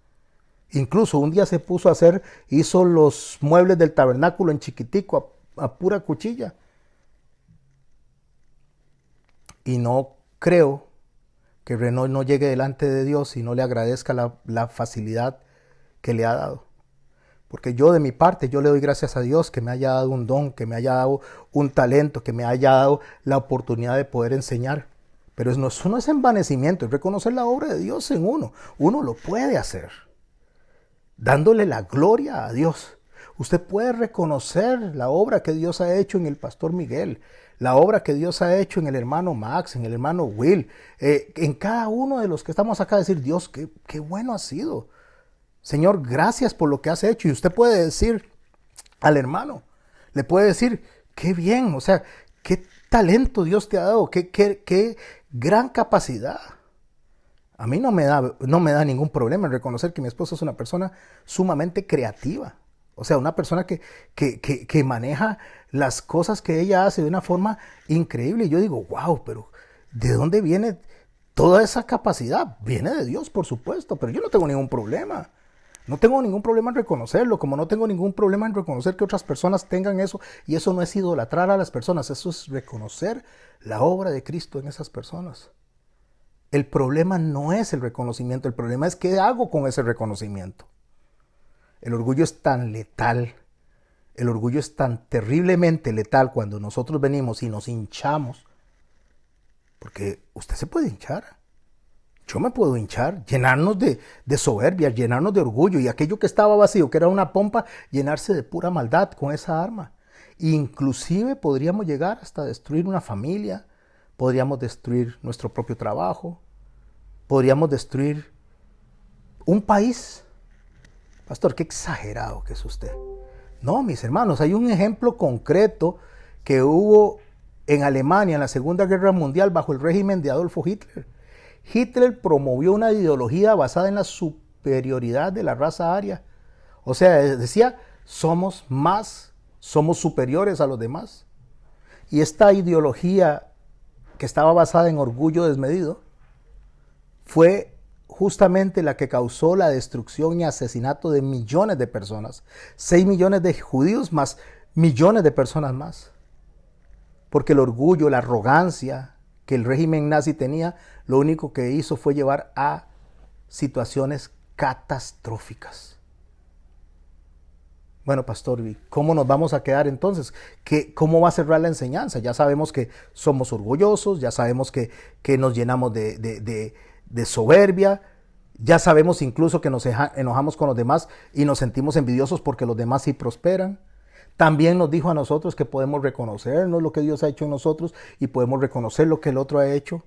Incluso un día se puso a hizo los muebles del tabernáculo en chiquitico, a pura cuchilla. Y no creo que René no llegue delante de Dios y no le agradezca la facilidad que le ha dado. Porque yo de mi parte, yo le doy gracias a Dios que me haya dado un don, que me haya dado un talento, que me haya dado la oportunidad de poder enseñar. Pero eso no es envanecimiento, es reconocer la obra de Dios en uno. Uno lo puede hacer, dándole la gloria a Dios. Usted puede reconocer la obra que Dios ha hecho en el pastor Miguel, la obra que Dios ha hecho en el hermano Max, en el hermano Will, en cada uno de los que estamos acá, decir, Dios, qué bueno ha sido. Señor, gracias por lo que has hecho. Y usted puede decir al hermano, le puede decir, qué bien, o sea, qué talento Dios te ha dado, qué gran capacidad. A mí no me da ningún problema en reconocer que mi esposa es una persona sumamente creativa. O sea, una persona que maneja las cosas que ella hace de una forma increíble. Y yo digo, wow, pero ¿de dónde viene toda esa capacidad? Viene de Dios, por supuesto, pero yo no tengo ningún problema. No tengo ningún problema en reconocerlo, como no tengo ningún problema en reconocer que otras personas tengan eso. Y eso no es idolatrar a las personas, eso es reconocer la obra de Cristo en esas personas. El problema no es el reconocimiento, el problema es qué hago con ese reconocimiento. El orgullo es tan letal, el orgullo es tan terriblemente letal cuando nosotros venimos y nos hinchamos. Porque usted se puede hinchar. Yo me puedo hinchar, llenarnos de soberbia, llenarnos de orgullo. Y aquello que estaba vacío, que era una pompa, llenarse de pura maldad con esa arma. Inclusive podríamos llegar hasta destruir una familia, podríamos destruir nuestro propio trabajo, podríamos destruir un país. Pastor, qué exagerado que es usted. No, mis hermanos, hay un ejemplo concreto que hubo en Alemania en la Segunda Guerra Mundial bajo el régimen de Adolfo Hitler. Hitler promovió una ideología basada en la superioridad de la raza aria. O sea, decía, somos superiores a los demás. Y esta ideología que estaba basada en orgullo desmedido fue justamente la que causó la destrucción y asesinato de millones de personas. 6 millones de judíos más millones de personas más. Porque el orgullo, la arrogancia que el régimen nazi tenía, lo único que hizo fue llevar a situaciones catastróficas. Bueno, pastor, ¿cómo nos vamos a quedar entonces? ¿Cómo va a cerrar la enseñanza? Ya sabemos que somos orgullosos, ya sabemos que nos llenamos de soberbia, ya sabemos incluso que nos enojamos con los demás y nos sentimos envidiosos porque los demás sí prosperan. También nos dijo a nosotros que podemos reconocernos lo que Dios ha hecho en nosotros y podemos reconocer lo que el otro ha hecho.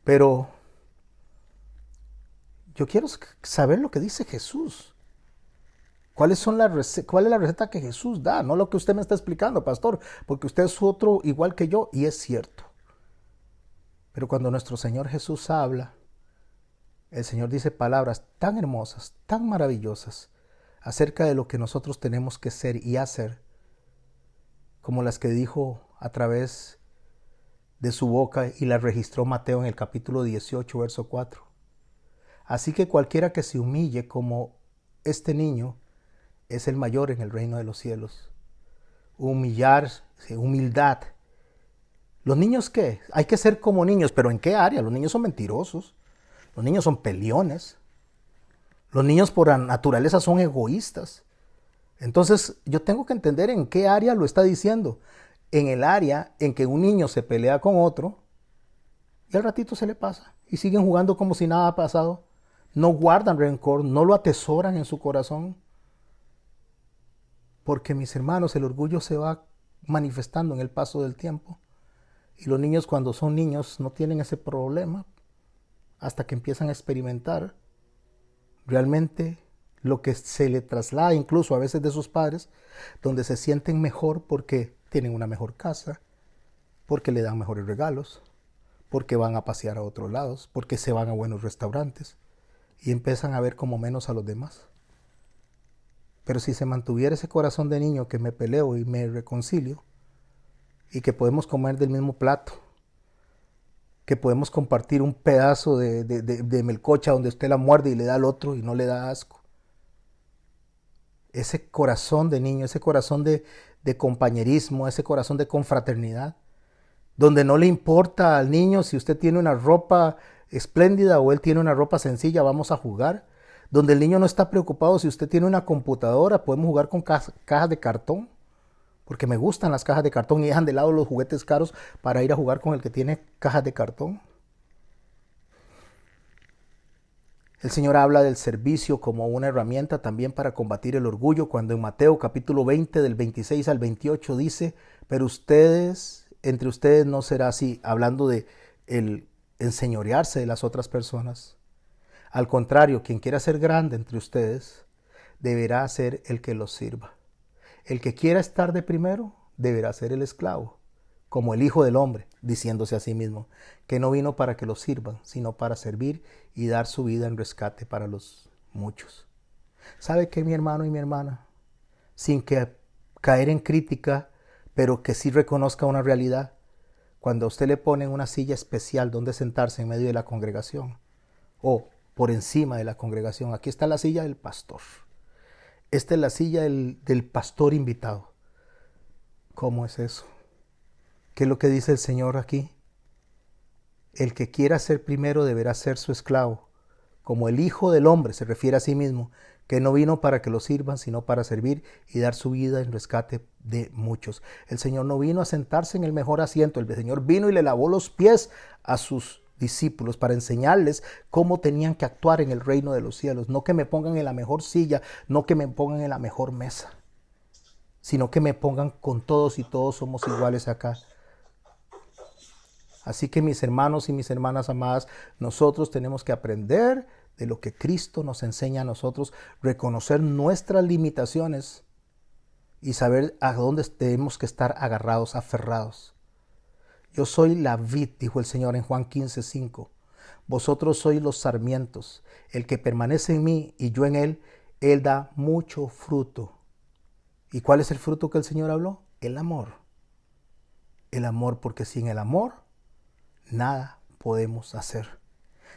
Pero yo quiero saber lo que dice Jesús. ¿Cuál es la receta que Jesús da? No lo que usted me está explicando, pastor, porque usted es otro igual que yo y es cierto. Pero cuando nuestro Señor Jesús habla, el Señor dice palabras tan hermosas, tan maravillosas, acerca de lo que nosotros tenemos que ser y hacer, como las que dijo a través de su boca y las registró Mateo en el capítulo 18, verso 4. Así que cualquiera que se humille como este niño es el mayor en el reino de los cielos. Humillarse, humildad. ¿Los niños qué? Hay que ser como niños, pero ¿en qué área? Los niños son mentirosos, los niños son peleones, los niños por naturaleza son egoístas. Entonces yo tengo que entender en qué área lo está diciendo. En el área en que un niño se pelea con otro y al ratito se le pasa y siguen jugando como si nada ha pasado. No guardan rencor, no lo atesoran en su corazón. Porque, mis hermanos, el orgullo se va manifestando en el paso del tiempo. Y los niños, cuando son niños, no tienen ese problema hasta que empiezan a experimentar realmente lo que se le traslada incluso a veces de sus padres, donde se sienten mejor porque tienen una mejor casa, porque le dan mejores regalos, porque van a pasear a otros lados, porque se van a buenos restaurantes y empiezan a ver como menos a los demás. Pero si se mantuviera ese corazón de niño que me peleo y me reconcilio, y que podemos comer del mismo plato, que podemos compartir un pedazo de melcocha donde usted la muerde y le da al otro y no le da asco. Ese corazón de niño, ese corazón de compañerismo, ese corazón de confraternidad, donde no le importa al niño si usted tiene una ropa espléndida o él tiene una ropa sencilla, vamos a jugar. Donde el niño no está preocupado si usted tiene una computadora, podemos jugar con cajas de cartón, porque me gustan las cajas de cartón y dejan de lado los juguetes caros para ir a jugar con el que tiene cajas de cartón. El Señor habla del servicio como una herramienta también para combatir el orgullo, cuando en Mateo capítulo 20 del 26 al 28 dice, pero entre ustedes no será así, hablando de el enseñorearse de las otras personas. Al contrario, quien quiera ser grande entre ustedes, deberá ser el que los sirva. El que quiera estar de primero, deberá ser el esclavo, como el Hijo del Hombre, diciéndose a sí mismo, que no vino para que lo sirvan, sino para servir y dar su vida en rescate para los muchos. ¿Sabe qué, mi hermano y mi hermana? Sin que caer en crítica, pero que sí reconozca una realidad, cuando a usted le ponen una silla especial donde sentarse en medio de la congregación, o por encima de la congregación, aquí está la silla del pastor, esta es la silla del pastor invitado. ¿Cómo es eso? ¿Qué es lo que dice el Señor aquí? El que quiera ser primero deberá ser su esclavo, como el Hijo del Hombre se refiere a sí mismo, que no vino para que lo sirvan, sino para servir y dar su vida en rescate de muchos. El Señor no vino a sentarse en el mejor asiento, el Señor vino y le lavó los pies a sus discípulos para enseñarles cómo tenían que actuar en el reino de los cielos. No que me pongan en la mejor silla, no que me pongan en la mejor mesa, sino que me pongan con todos y todos somos iguales acá. Así que mis hermanos y mis hermanas amadas, nosotros tenemos que aprender de lo que Cristo nos enseña a nosotros, reconocer nuestras limitaciones y saber a dónde tenemos que estar agarrados, aferrados. Yo soy la vid, dijo el Señor en Juan 15:5. Vosotros sois los sarmientos. El que permanece en mí y yo en él, él da mucho fruto. ¿Y cuál es el fruto que el Señor habló? El amor. El amor, porque sin el amor nada podemos hacer.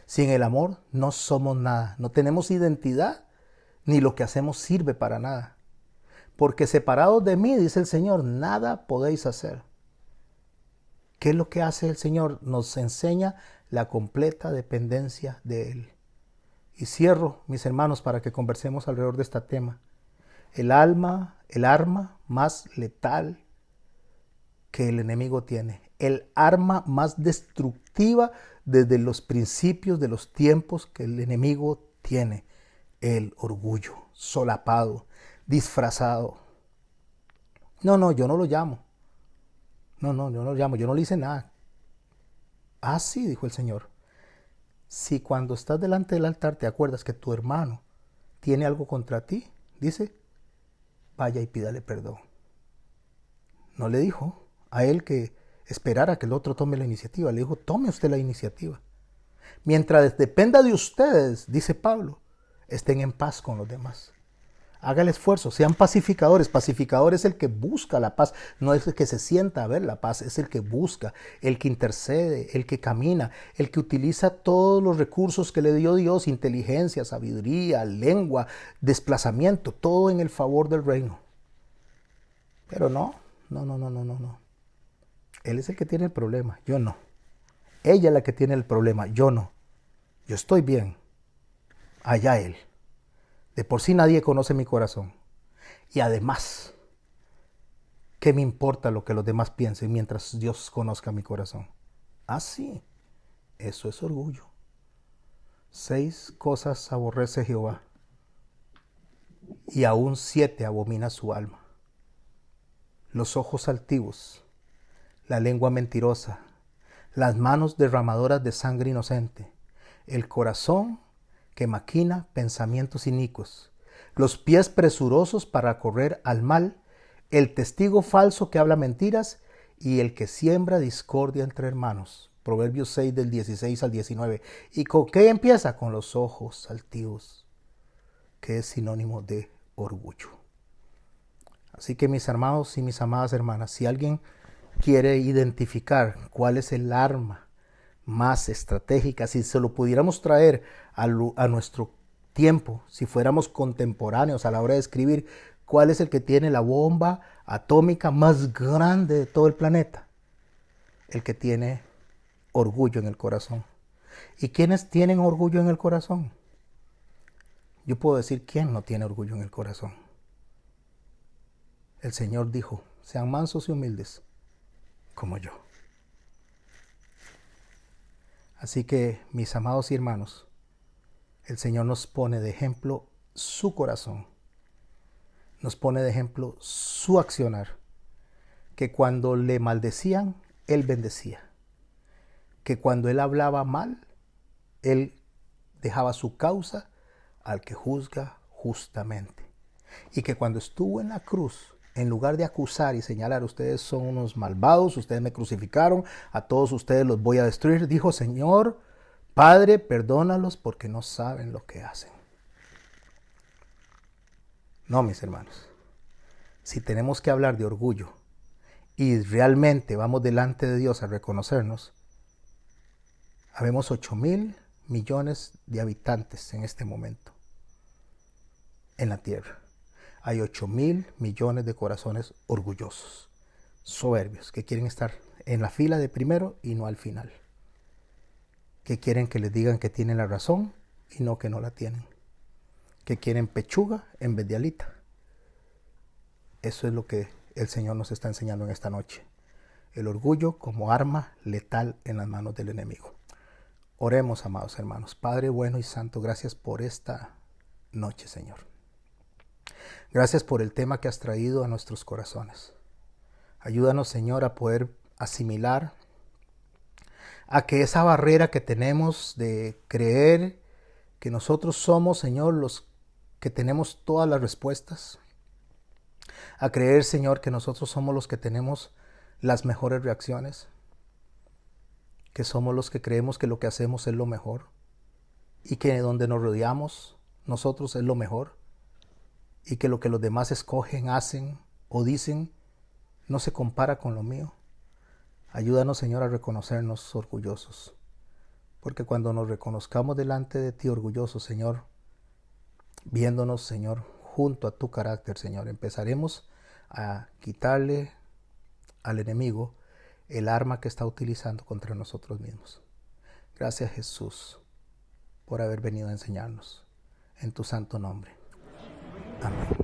Sin el amor no somos nada, no tenemos identidad, ni lo que hacemos sirve para nada. Porque separados de mí, dice el Señor, nada podéis hacer. ¿Qué es lo que hace el Señor? Nos enseña la completa dependencia de Él. Y cierro, mis hermanos, para que conversemos alrededor de este tema. El arma más letal que el enemigo tiene, el arma más destructiva desde los principios de los tiempos que el enemigo tiene, el orgullo, solapado, disfrazado. No, yo no lo llamo. No, yo no lo llamo, yo no le hice nada. Ah, sí, dijo el Señor. Si cuando estás delante del altar te acuerdas que tu hermano tiene algo contra ti, dice, vaya y pídale perdón. No le dijo a él que esperara que el otro tome la iniciativa. Le dijo, tome usted la iniciativa. Mientras dependa de ustedes, dice Pablo, estén en paz con los demás. Haga el esfuerzo, sean pacificadores. Pacificador es el que busca la paz, no es el que se sienta a ver la paz, es el que busca, el que intercede, el que camina, el que utiliza todos los recursos que le dio Dios, inteligencia, sabiduría, lengua, desplazamiento, todo en el favor del reino. Pero no. Él es el que tiene el problema, yo no. Ella es la que tiene el problema, yo no. Yo estoy bien, allá él. De por sí nadie conoce mi corazón. Y además, ¿qué me importa lo que los demás piensen mientras Dios conozca mi corazón? Ah, sí, eso es orgullo. 6 cosas aborrece Jehová, y aún 7 abomina su alma: los ojos altivos, la lengua mentirosa, las manos derramadoras de sangre inocente, el corazón que maquina pensamientos inicuos, los pies presurosos para correr al mal, el testigo falso que habla mentiras y el que siembra discordia entre hermanos. Proverbios 6 del 16 al 19. ¿Y con qué empieza? Con los ojos altivos, que es sinónimo de orgullo. Así que mis hermanos y mis amadas hermanas, si alguien quiere identificar cuál es el arma más estratégica, si se lo pudiéramos traer a nuestro tiempo, si fuéramos contemporáneos a la hora de escribir, ¿cuál es el que tiene la bomba atómica más grande de todo el planeta? El que tiene orgullo en el corazón. ¿Y quiénes tienen orgullo en el corazón? Yo puedo decir quién no tiene orgullo en el corazón. El Señor dijo, sean mansos y humildes, como yo. Así que, mis amados y hermanos, El Señor nos pone de ejemplo su corazón, nos pone de ejemplo su accionar, que cuando le maldecían, Él bendecía, que cuando Él hablaba mal, Él dejaba su causa al que juzga justamente, y que cuando estuvo en la cruz, en lugar de acusar y señalar, ustedes son unos malvados, ustedes me crucificaron, a todos ustedes los voy a destruir, dijo, Señor, Padre, perdónalos porque no saben lo que hacen. No, mis hermanos, si tenemos que hablar de orgullo y realmente vamos delante de Dios a reconocernos, habemos 8,000 millones de habitantes en este momento en la tierra. Hay 8,000 millones de corazones orgullosos, soberbios, que quieren estar en la fila de primero y no al final, que quieren que les digan que tienen la razón y no que no la tienen, que quieren pechuga en vez de alita. Eso es lo que el Señor nos está enseñando en esta noche. El orgullo como arma letal en las manos del enemigo. Oremos, amados hermanos. Padre bueno y santo, gracias por esta noche, Señor. Gracias por el tema que has traído a nuestros corazones. Ayúdanos, Señor, a poder asimilar, a que esa barrera que tenemos de creer que nosotros somos, Señor, los que tenemos todas las respuestas, a creer, Señor, que nosotros somos los que tenemos las mejores reacciones, que somos los que creemos que lo que hacemos es lo mejor y que donde nos rodeamos nosotros es lo mejor y que lo que los demás escogen, hacen o dicen no se compara con lo mío. Ayúdanos, Señor, a reconocernos orgullosos, porque cuando nos reconozcamos delante de ti orgullosos, Señor, viéndonos, Señor, junto a tu carácter, Señor, empezaremos a quitarle al enemigo el arma que está utilizando contra nosotros mismos. Gracias, Jesús, por haber venido a enseñarnos. En tu santo nombre. Amén.